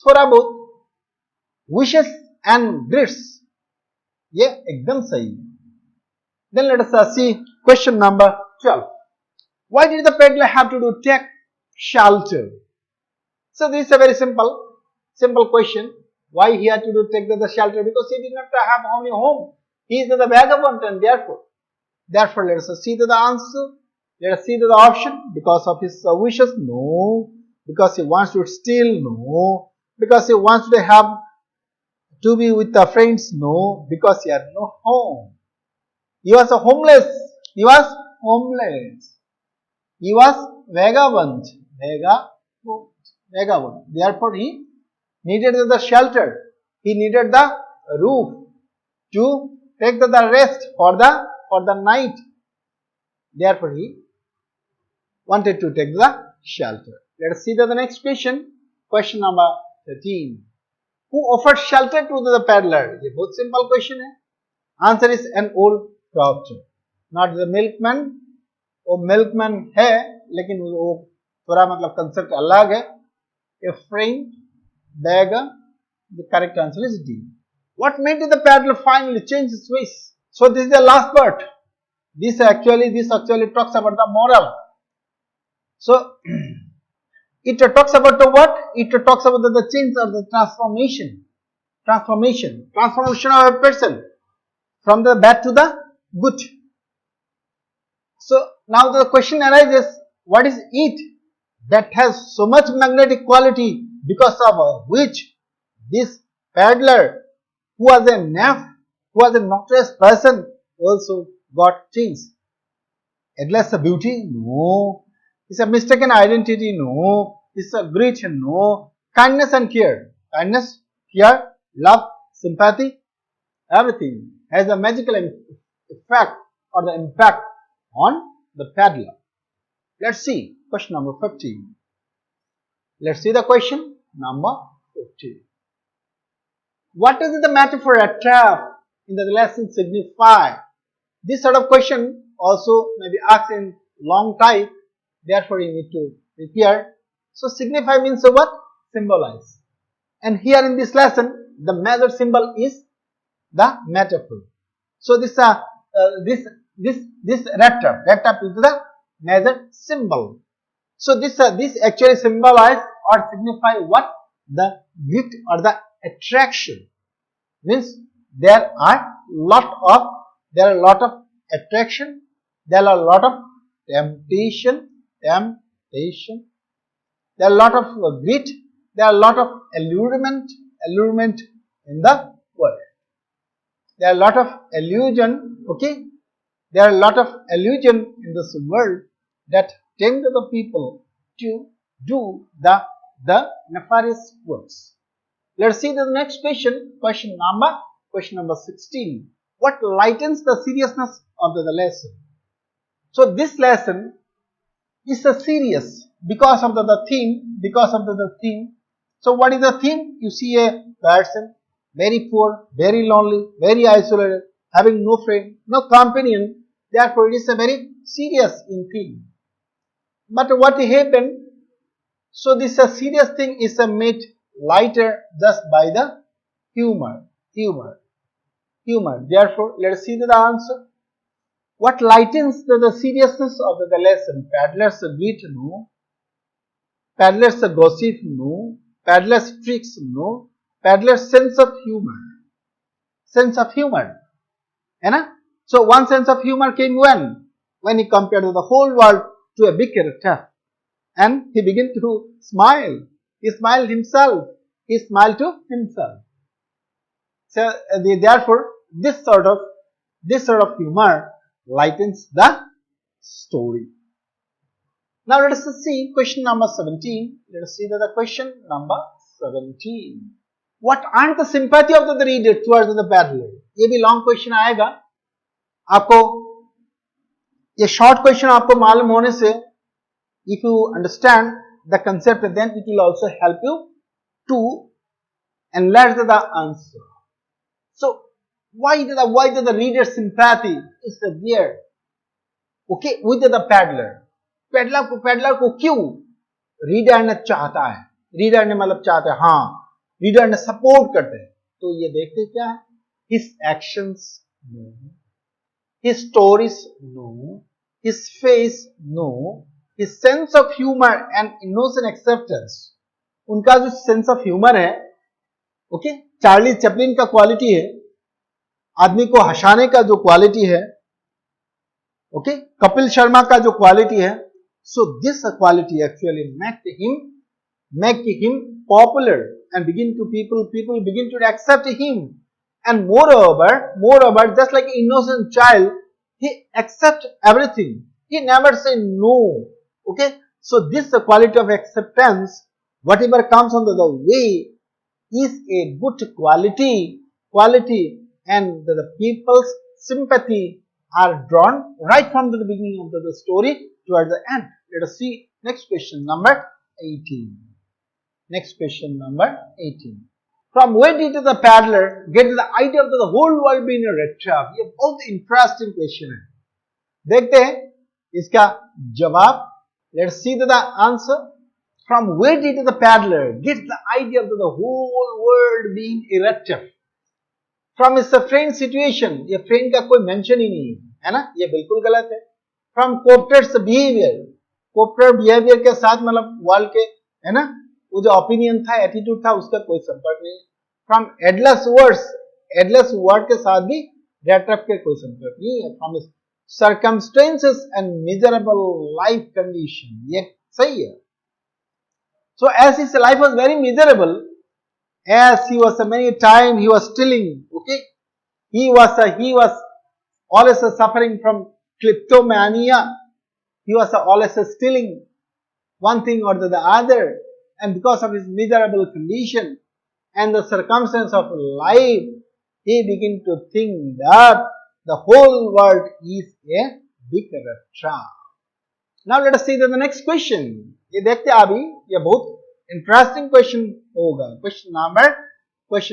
थोड़ा बहुत, विशेस एंड ग्रीड्स ये एकदम सही है. Then let us see question number 12. Why did the peddler have to take shelter? So this is a very simple question. Why he had to take the shelter? Because he did not have only home. He is the vagabond, and therefore let us see the answer. Let us see the option. Because of his wishes? No. Because he wants to steal? No. Because he wants to have to be with the friends? No. Because he had no home. He was homeless. He was vagabond. Therefore he needed the shelter. He needed the roof to take the rest for the night. Therefore he wanted to take the shelter. Let us see the next question. Question number 13. Who offered shelter to the peddler? ये बहुत simple question है. Answer is an old crofter, not the milkman. वो milkman है लेकिन वो थोड़ा मतलब concept अलग है. A friend, beggar. The correct answer is D. What made the peddler finally change his ways? So this is the last part. this actually talks about the moral. So it talks about the what? It talks about the change or the transformation of a person from the bad to the good. So now the question arises, what is it that has so much magnetic quality because of which this peddler, who was a notorious person, also got changed? Endless beauty? No. It's a mistaken identity? No. It's a greed? No. Kindness and care. Kindness, care, love, sympathy, everything has a magical effect or the impact on the peddler. Let's see question number 15. Let's see the question number 15. What does the metaphor rattrap in the lesson signify? This sort of question also may be asked in long type, therefore you need to prepare. So signify means what? Symbolize. And here in this lesson, the major symbol is the metaphor. So this rattrap is the major symbol. So this actually symbolize or signify what? The gift or the attraction. Means there are lot of attraction, there are a lot of temptation, there are a lot of greed, there are a lot of allurement in the world. There are a lot of illusion, okay? There are a lot of illusion in this world that tempt the people to do the nefarious works. Let's see the next question, question number 16. What lightens the seriousness of the lesson? So this lesson is a serious because of the theme. So what is the theme? You see a person very poor, very lonely, very isolated, having no friend, no companion. Therefore, it is a very serious in theme. But what happened? So this serious thing is made lighter just by the humor. Therefore, let us see the answer. What lightens the seriousness of the lesson? Peddler's greed? No. Peddler's gossip? No. Peddler's tricks? No. Peddler's sense of humor. So one sense of humor came when he compared the whole world to a big rattrap, and he began to smile. He smiled himself. He smiled to himself. So therefore, this sort of humor lightens the story. Now let us see question number 17. Let us see the question number 17. What earned the sympathy of the reader towards the peddler? ये भी long question आएगा. आपको ये short question आपको मालूम होने से, if you understand the concept, then it will also help you to enlarge the answer. So why the reader's sympathy is there? Okay, with the peddler. Peddler को क्यों reader ने चाहता है? रीडर ने मतलब चाहता है, हाँ, रीडर ने सपोर्ट करते हैं. तो ये देखते क्या है? His actions, no. His stories, no. His face, no. His sense of humor and innocent acceptance. उनका जो सेंस ऑफ ह्यूमर है, ओके, चार्ली चैपलिन का क्वालिटी है, आदमी को हंसाने का जो क्वालिटी है, ओके, कपिल शर्मा का जो क्वालिटी है. So this quality actually make him popular, and people begin to accept him. And moreover, just like an innocent child, he accepts everything. He never say no. Okay, so this quality of acceptance, whatever comes on the way, is a good quality, and the people's sympathy are drawn right from the beginning of the story towards the end. Let us see next question number 18. Next question number 18. From where did the peddler get the idea of the whole world being a rattrap? ये बहुत interesting question है. देखते हैं इसका जवाब. Let's see the answer. From where did the peddler get the idea of the whole world being a rattrap? From his friend situation. ये friend का कोई mention ही नहीं है. है ना, ये बिल्कुल गलत है। फ्रॉम कोप्टेड बिहेवियर, कोप्टेड बिहेवियर के साथ मतलब वर्ल्ड के, है ना, वो जो ओपिनियन था, एटीट्यूड था, उसका कोई संपर्क नहीं। फ्रॉम एडलेस वर्ड्स, एडलेस वर्ड के साथ भी रैट्रैप के कोई संपर्क नहीं है। From circumstances and miserable life condition, ये सही है। So as his life was very miserable, as he was many time he was stealing, okay, he was always suffering from kleptomania, he was always stealing one thing or the other, and because of his miserable condition and the circumstance of life, he began to think that the whole world is a big rattrap. Now let us see the next question. ये देखते अभी, ये बहुत interesting question होगा। Question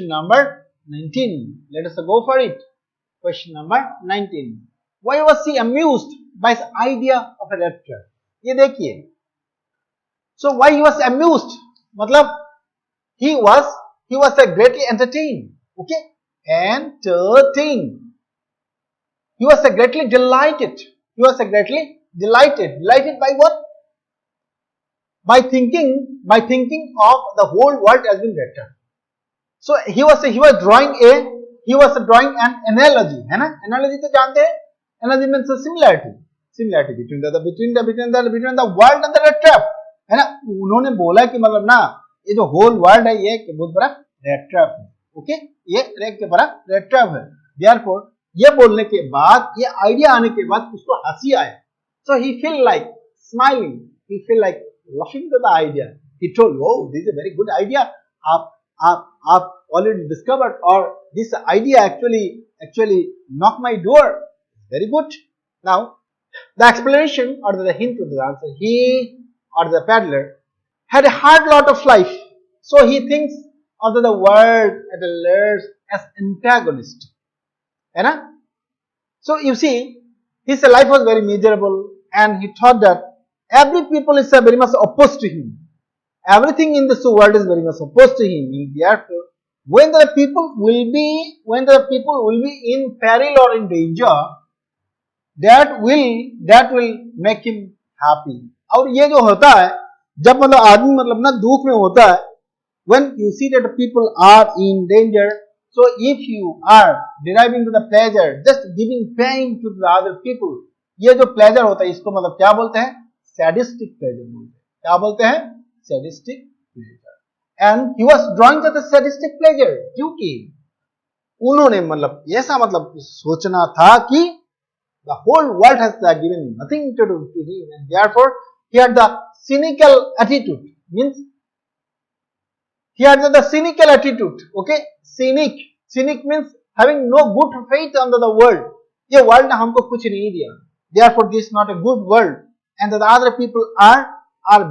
number 19. Let us go for it. Question number 19. Why was he amused by his idea of a rattrap? ये देखिए। So why he was amused? मतलब he was a greatly entertained. Okay, entertained. He was a greatly delighted. He was a greatly delighted. Delighted by what? By thinking of the whole world has been rattrap. So he was drawing an analogy, है ना? Analogy तो जानते हैं? Analogy means a similarity between the world and the rattrap, है ना? उन्होंने बोला कि मतलब ना, ये जो whole world है, ये बहुत बड़ा rattrap है, okay? ये एक बड़ा rattrap है। Therefore ये बोलने के बाद, ये आइडिया आने के बाद उसको हंसी आया। So he feel like smiling, he feel like laughing to the idea. He told, "Oh, this is a very good idea. आप already discovered, or this idea actually knocked my door. Very good." Now the explanation or the hint to the answer, he or the peddler had a hard lot of life, so he thinks of the world at large as antagonist, है ना? So you see, his life was very miserable, and he thought that every people is very much opposed to him. Everything in this world is very much opposed to him, and therefore, when the people will be in peril or in danger, that will make him happy. और ये जो होता है, जब मतलब आदमी मतलब ना दुख में होता है, when you see that the people are in danger, so if you are deriving to the pleasure, just giving pain to the other people, ये जो pleasure होता है, इसको मतलब क्या बोलते हैं? Sadistic pleasure बोलते हैं। क्या बोलते हैं? Sadistic pleasure. And he was drawing to the sadistic pleasure, क्योंकि उन्होंने मतलब ऐसा मतलब सोचना था कि the whole world has given nothing to do to him, and therefore he had the cynical attitude. Means he had the cynical attitude. Okay, cynic means having no good faith under the world. ये world ने हमको कुछ नहीं दिया. Therefore, this is not a good world, and the other people are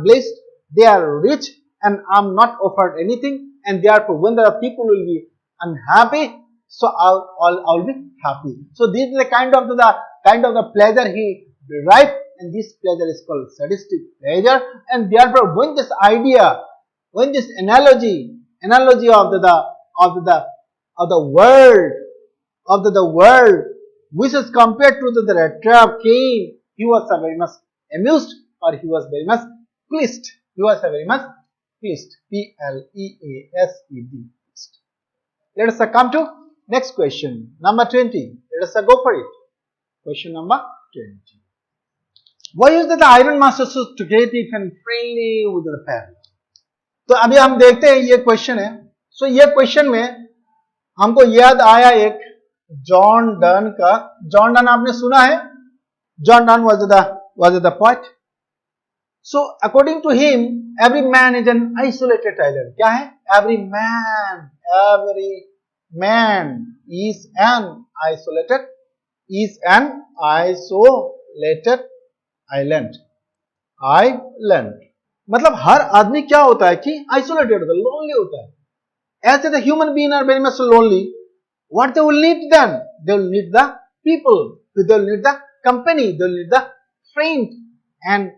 blessed. They are rich, and I'm not offered anything. And therefore, when the people will be unhappy, so I'll be happy. So this is the kind of the pleasure he derived, and this pleasure is called sadistic pleasure. And therefore, when this analogy of the world, which is compared to the rattrap came, he was very much amused, or he was very much pleased. He was very much pleased. P-L-E-A-S-E-D. Let us come to next question, number 20. Let us go for it. Question number 20. Why is that the iron master so talkative and friendly with the peddler? तो अभी हम देखते हैं, ये question है। सो ये question में हमको याद आया एक जॉन डन का। जॉन डन आपने सुना है? John Donne was the poet. So according to him, every man is an isolated island. क्या है? Every man is an isolated island. मतलब हर आदमी क्या होता है कि आइसोलेटेड होता है, लोनली होता है। As the human being are very much lonely, what they will need then? They will need the people, they will need the company, they will need the friend, and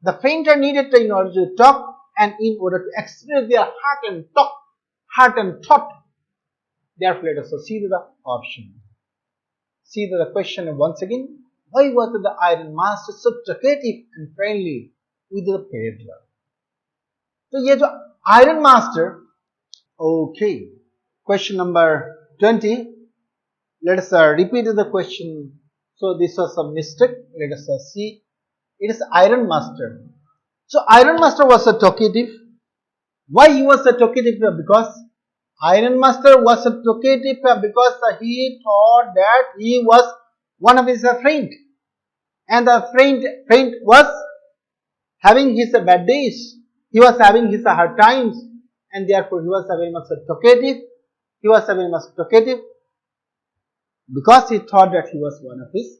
the friends are needed in order to talk and in order to express their heart and thought. Therefore, let us see the option. See the question once again. Why was the iron master so talkative and friendly with the peddler? तो ये जो iron master, okay. Question number 20. Let us repeat the question. So this was a mistake. Let us see. It is iron master. So iron master was a talkative. Why he was a talkative? Because iron master was a talkative because he thought that he was one of his friend, and the friend was having his bad days. He was having his hard times, and therefore he was very much talkative. He was very much talkative because he thought that he was one of his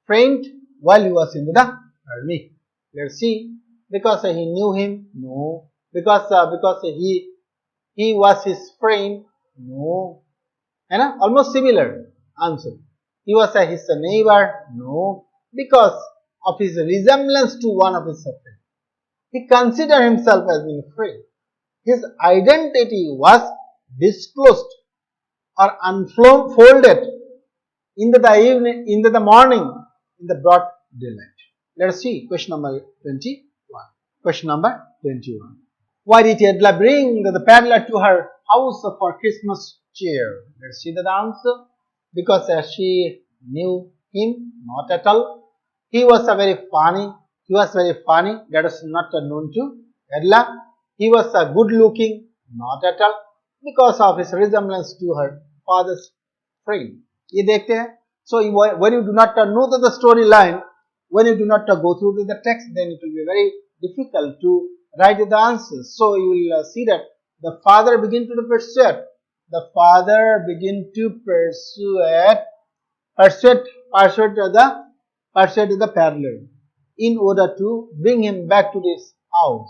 friend while he was in the army. Let's see. Because he knew him? No. Because he was his friend? No. And almost similar answer. He was his neighbor? No. Because of his resemblance to one of his friends. He considered himself as being a friend. His identity was disclosed or unfolded in the evening, in the morning, in the broad daylight. Let us see question number 21. Question number 21. Why did Peddler bring the peddler to her house for Christmas cheer? Let's see the answer. Because she knew him, not at all. He was very funny. He was very funny. That was not known to Peddler. He was good looking, not at all. Because of his resemblance to her father's friend. ये देखते हैं. So when you do not know the storyline, when you do not go through the text, then it will be very difficult to write the answers. So you will see that the father begin to persuade. The father begin to persuade the peddler in order to bring him back to this house.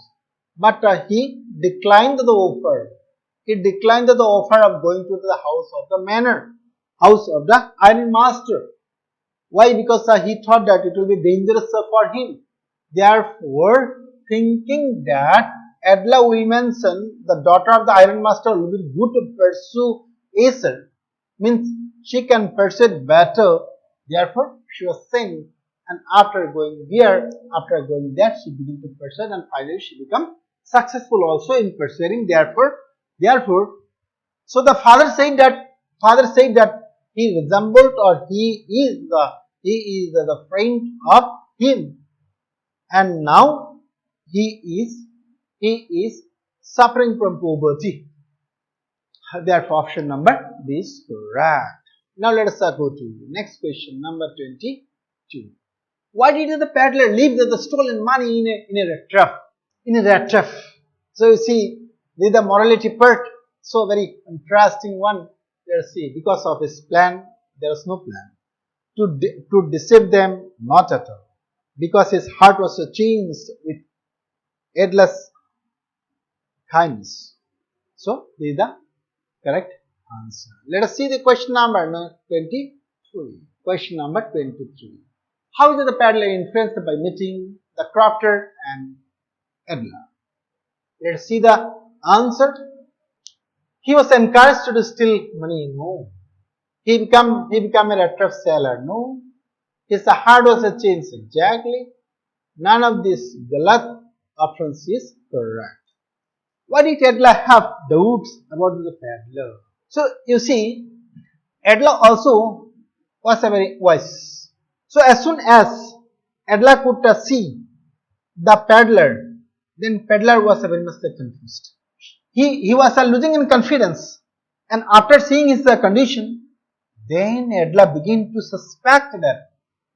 But he declined the offer. He declined the offer of going to the house of the manor, house of the iron master. Why? Because he thought that it will be dangerous for him. Therefore, thinking that Adla Williamson, the daughter of the iron master, will be good to pursue Acer, means she can persuade better. Therefore, she was sent, and after going there, she began to persuade, and finally she became successful also in persuading. Therefore, so the father said that he resembled, or he is the friend of him, and now he is suffering from poverty. Therefore, option number B is correct. Now let us go to the next question, number 22. Why did the peddler leave the stolen money in a rattrap? In a rattrap. So you see, this is the morality part. So very interesting one. Let's see. Because of his plan, there was no plan to deceive them, not at all. Because his heart was changed with endless kindness. So this is the correct answer. Let us see the question number 23. Question number 23. How is the peddler influenced by meeting the crafter and Peddler? Let us see the answer. He was encouraged to steal money. No. He became a rattrap seller. No. His heart was changed. Exactly. None of these galat options is correct. Why did Peddler have doubts about the peddler? So you see, Peddler also was a very wise. So as soon as Peddler could see the peddler, then peddler was very much confused. He was losing in confidence, and after seeing his condition, then Peddler began to suspect that,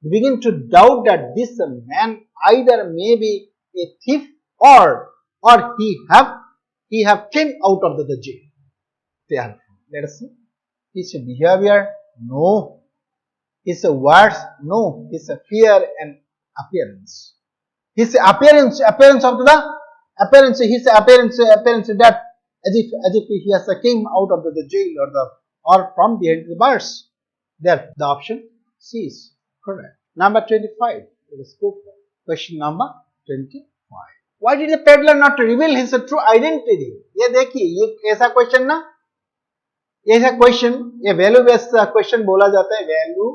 begin to doubt that this man either may be a thief or he have came out of the jail. Therefore, let us see his behavior. No. His words. No. His fear and appearance. His appearance that as if he has came out of the jail or from behind the bars. There, the option C is correct. Number 25. Let us go for question number 25. Why did the peddler not reveal his true identity? ये देखिए, ये ऐसा question ना, ऐसा question, ये value based question बोला जाता है, value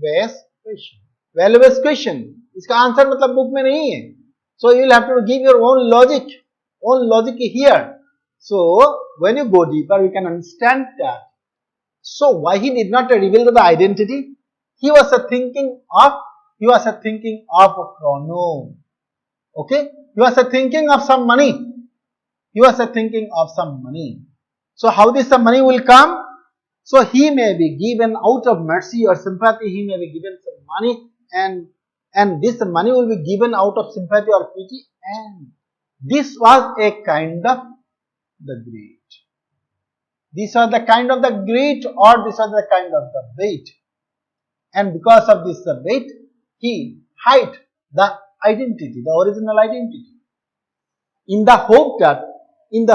based question. Value based question. इसका आंसर मतलब बुक में नहीं है. So you will have to give your own logic here. So when you go deeper, we can understand that. So why he did not reveal the identity? He was thinking of a chrono. Okay, he was thinking of some money. So how this money will come? So he may be given out of mercy or sympathy. He may be given some money, and this money will be given out of sympathy or pity. And this was a kind of the greed. These are the kind of the greed, or these are the kind of the bait. And because of this bait, he hid the identity, the original identity, in the hope that he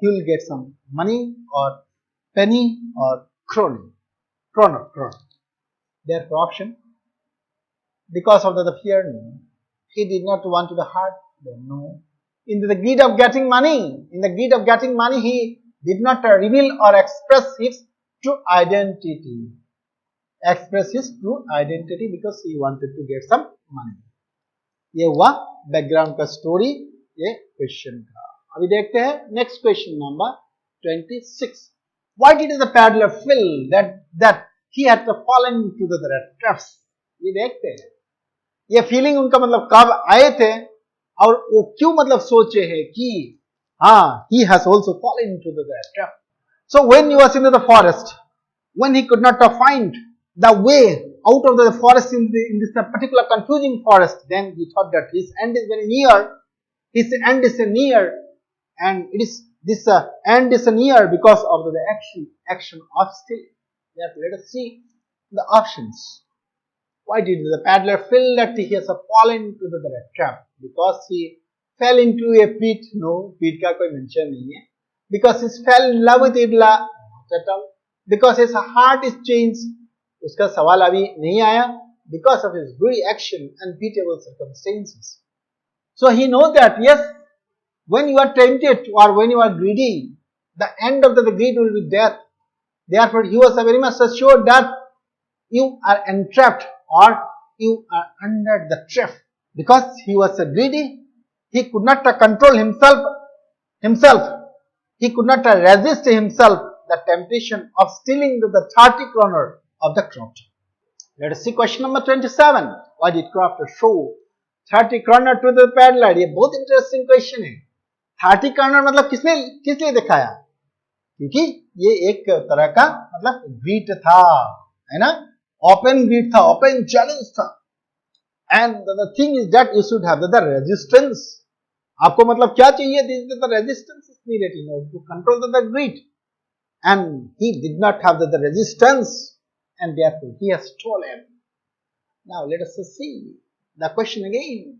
will get some money or penny or kroner. Therefore, option. Because of the fear, no. He did not want to hurt them, no. In the greed of getting money, he did not reveal or express his true identity. Because he wanted to get some money. ये हुआ background का story, ये question का. अभी देखते हैं next question number 26. Why did the peddler feel that he had fallen into the rattraps? ये देखते हैं. ये फीलिंग उनका मतलब कब आए थे और वो क्यों मतलब सोचे हैं कि हाँ, he has also fallen into the trap. So when he was in the forest, when he could not find the way out of the forest in this particular confusing forest, then he thought that his end is very near. His end is near, and it is this end is near because of the action of stealing. Therefore, let us see the options. Why did the peddler feel that he has fallen into the trap? Because he fell into a pit. No, pit का कोई mention नहीं है. Because he fell in love with Idla. Not at all. Because his heart is changed. उसका सवाल अभी नहीं आया. Because of his greedy action and pitiable circumstances. So he knows that yes, when you are tempted or when you are greedy, the end of the greed will be death. Therefore, he was very much assured that you are entrapped or you are under the trap. Because he was greedy, he could not control himself. He could not resist himself the temptation of stealing the 30 kroner of the crofter. Let us see question number 27. Why did crofter show 30 kroner to the peddler? ये बहुत interesting question है. 30 kroner मतलब किस लिए दिखाया? क्योंकि ये एक तरह का मतलब ग्रीड था, है ना? ओपन ग्रीड था, ओपन चैलेंज था. And the thing is that you should have the resistance. आपको मतलब क्या चाहिए? The resistance is needed in order to control the greed. And he did not have the resistance, and therefore he has stolen. Now let us see the question again.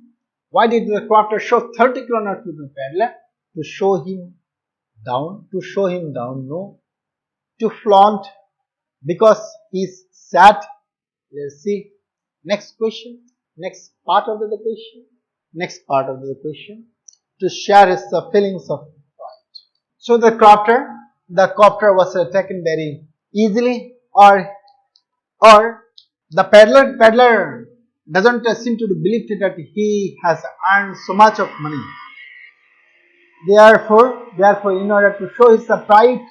Why did the crofter show 30 kroner to the peddler? To show him down? No. To flaunt, because he is sad. Let's see. Next question. Next part of the question. To share his feelings of pride. So the crofter was taken very easily, or the peddler doesn't seem to believe that he has earned so much of money. Therefore, in order to show his pride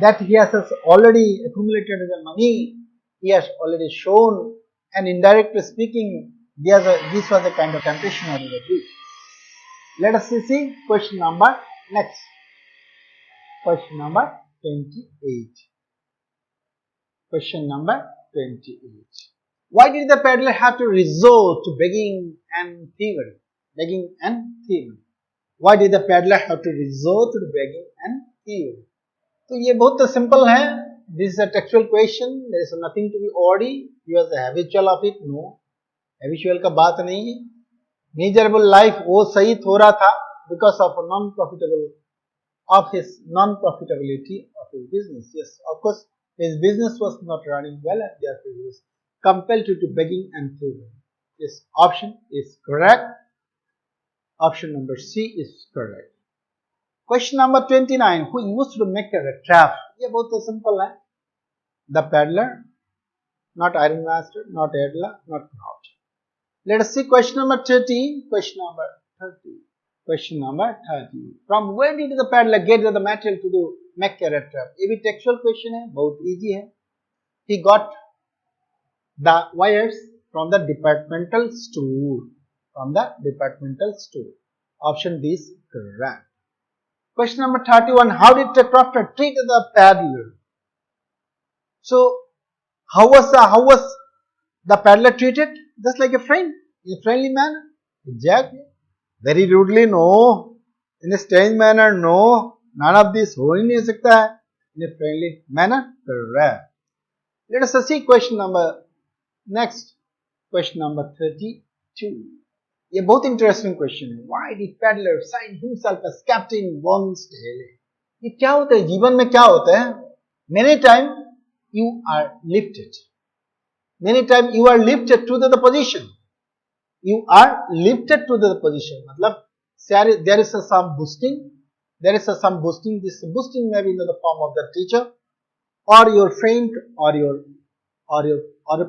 that he has already accumulated the money, he has already shown, and indirectly speaking, this was a kind of temptation or the greed. Let us see question number next. Question number 28. Question number 28. Why did the peddler have to resort to begging and thievery? Why did the peddler have to resort to begging and thievery? तो ये बहुत simple है. This is a textual question. There is nothing to be odd. He was a habitual of it. No, habitual का बात नहीं है. Miserable life वो सही हो रहा था because of his non-profitability of his business. Yes, of course, his business was not running well, and therefore he was compelled to begging and thievery. This option is correct. Option number C is correct. Question number 29. Who used to make a rattrap? ये बहुत simple है. The peddler. not Iron Master, not Peddler, not Crowd. Let us see question number 30. Question number 30. Question number 30. From where did the peddler get the material to do make a rat trap? ये भी textual question है, बहुत easy है. He got the wires from the departmental store. From the departmental store. Option D is correct. Question number 31. How did the crafter treat the peddler? So, how was the peddler treated? Just like a friend, in a friendly manner. Exactly. Very rudely, no. In a strange manner, no. None of this हो ही नहीं सकता है. In a friendly manner, correct. Let us see question number next. Question number 32. ये बहुत interesting question है. Why did Peddler sign himself as Captain once daily? ये क्या होता है जीवन में क्या होता है? Many times you are lifted. Many times you are lifted to the position. You are lifted to the position. मतलब there is some boosting. There is some boosting. This boosting may be in the form of the teacher, or your friend, or your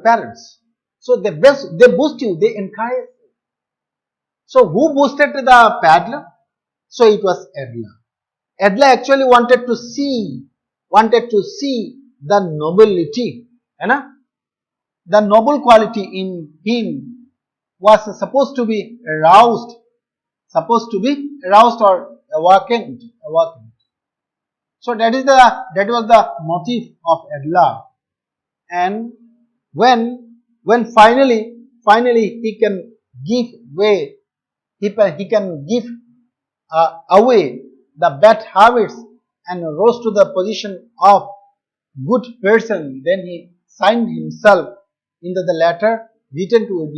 parents. So they boost you. They encourage you. So who boosted the peddler? So it was Peddler. Peddler actually wanted to see the nobility, the noble quality in him was supposed to be aroused or awakened. So that was the motive of Peddler. And when finally he can give way, he can give away the bad habits and rose to the position of good person, then he signed himself into the letter written to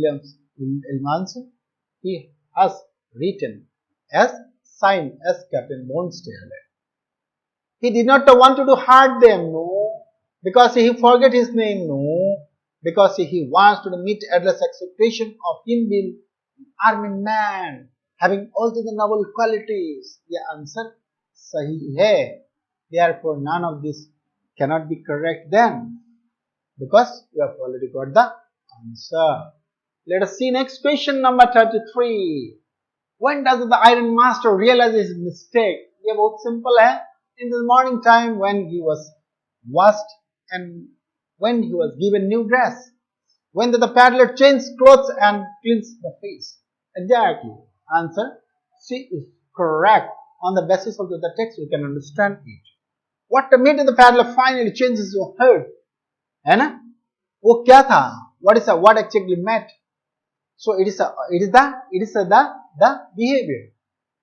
Williamson. He has written as signed as Captain Bonestale. He did not want to hurt them, no, because he forget his name, no, because he wants to meet Adler's expectation of him being an army man, having all the noble qualities. The answer sahi hai. Therefore, none of this cannot be correct then, because you have already got the answer. Let us see next question number 33. When does the Iron Master realize his mistake? ये बहुत simple है. In the morning time when he was washed and when he was given new dress. When the peddler changed clothes and cleansed the face. Exactly. Answer C is correct. On the basis of the text we can understand it. What made the peddler finally change his heart? है ना? वो क्या था? What actually meant? So it is the behavior.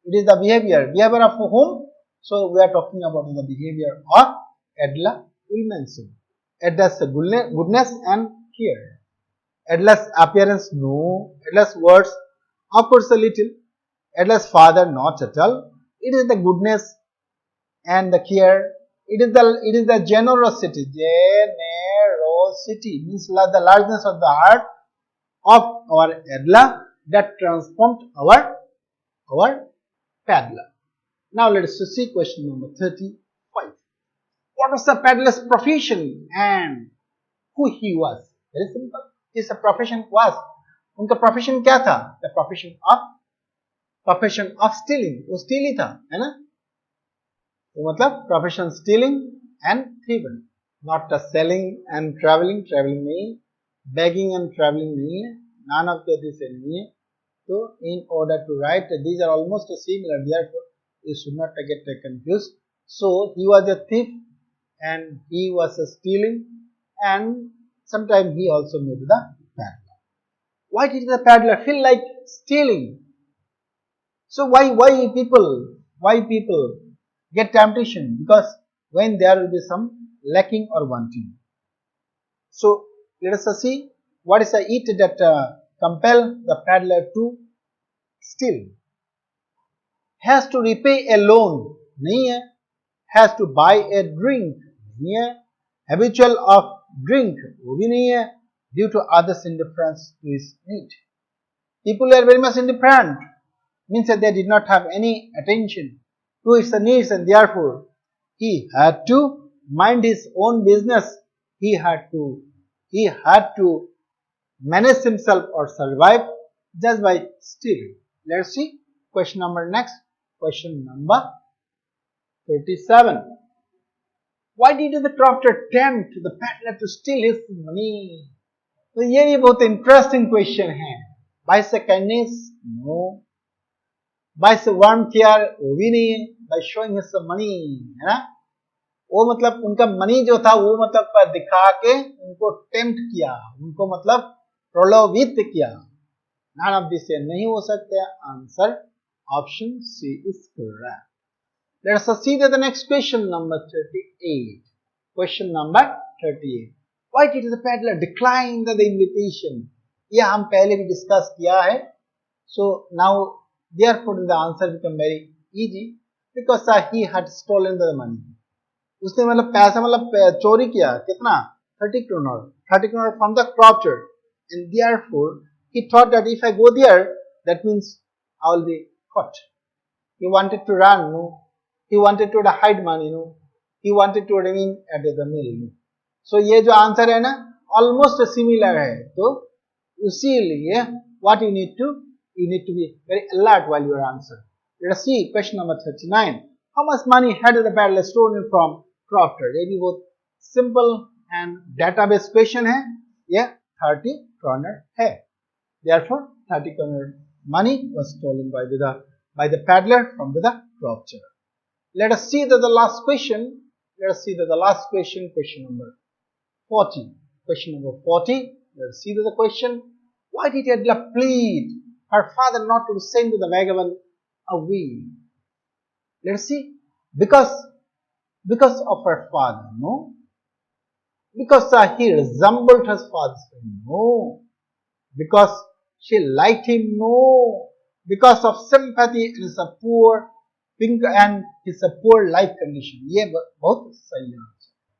It is the behavior of whom? So we are talking about the behavior of Peddler Williamson. Adler's goodness and care. Adler's appearance, no. Adler's words, of course a little. Adler's father, not at all. It is the goodness and the care. It is the generosity. Generosity means the largeness of the heart of our Peddler that transformed our Peddler. Now let us see question number 35. What was the Peddler's profession and who he was? Very simple. His profession was. उनका profession क्या था? The profession of stealing. वो steal ही था, है ना? तो मतलब profession stealing and thieving. Not the selling and traveling नहीं, begging and traveling नहीं है. None of this नहीं है. So in order to write, these are almost similar. Therefore, you should not get confused. So he was a thief and he was stealing, and sometimes he also made the peddler. Why did the peddler feel like stealing? So why people get temptation? Because when there will be some lacking or wanting. So let us see what is the it that compel the peddler to steal. Has to repay a loan, नहीं है. Has to buy a drink, नहीं है. Habitual of drink, वो भी नहीं है. Due to others' indifference to his need. People are very much indifferent, means that they did not have any attention to his needs, and therefore he had to mind his own business. He had to he had to manage himself or survive just by stealing. Let's see question number next. Question number 37. Why did the crofter tempt the peddler to steal his money? तो ये भी बहुत interesting question है. Bye से kindness? No. Bye से warm care? वो भी नहीं है. बाय शोइंग हिज मनी, है ना, वो मतलब उनका मनी जो था वो मतलब दिखा के उनको टेम्प्ट किया, उनको मतलब प्रलोभित किया. नन ऑफ दिस नहीं हो सकते. Answer option C is correct. Let us see the next question number 38. Question number 38. Why did the peddler decline the invitation? यह हम पहले भी डिस्कस किया है. So now therefore the answer become very easy because he had stolen the money. उसने मतलब पैसा मतलब चोरी किया. कितना? 30 kroner from the crofter, and therefore he thought that if I go there, that means I will be caught. He wanted to run, no. He wanted to hide money, no. He wanted to remain at the mill, no. So ये जो answer है ना almost similar है. तो इसीलिए what you need to be very alert while you answer. Let us see question number 39. How much money had the peddler stolen from crofter? ये भी बहुत simple and database question है. ये 30 kroner है. Therefore 30 kroner money was stolen by the peddler from the crofter. Let us see the last question. Let us see the last question. Question number 40. Question number 40. Let us see the question. Why did Edla plead her father not to send the vagabond away? Let us see. Because of her father, no. Because he resembled her father's friend, no. Because she liked him, no. Because of sympathy and his poor and his poor life condition. ये बहुत सही है.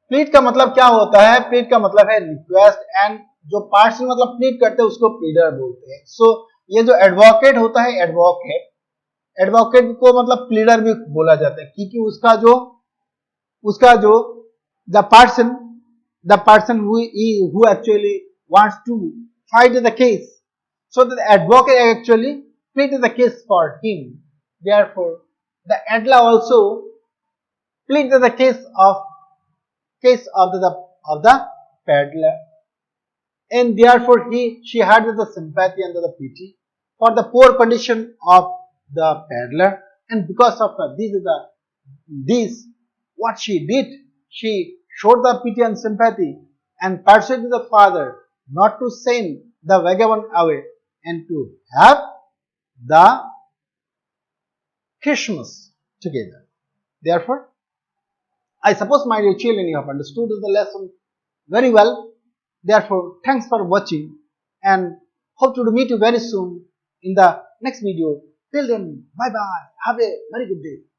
Plead का मतलब क्या होता है? Plead का मतलब है रिक्वेस्ट, एंड जो पार्टी मतलब प्लीड करते हैं उसको प्लीडर बोलते हैं. सो ये जो एडवोकेट होता है, एडवोकेट को मतलब प्लीडर भी बोला जाता है, क्योंकि उसका जो the person who actually wants to fight the case, so the advocate actually pleaded the case for him. Therefore the Adla also pleaded the case of the peddler, and therefore she had the sympathy and the pity for the poor condition of the peddler, and because of this what she did, she showed the pity and sympathy and persuaded the father not to send the vagabond away and to have the Christmas together. Therefore, I suppose, my dear children, you have understood the lesson very well. Therefore, thanks for watching and hope to meet you very soon in the next video. Till then, bye bye. Have a very good day.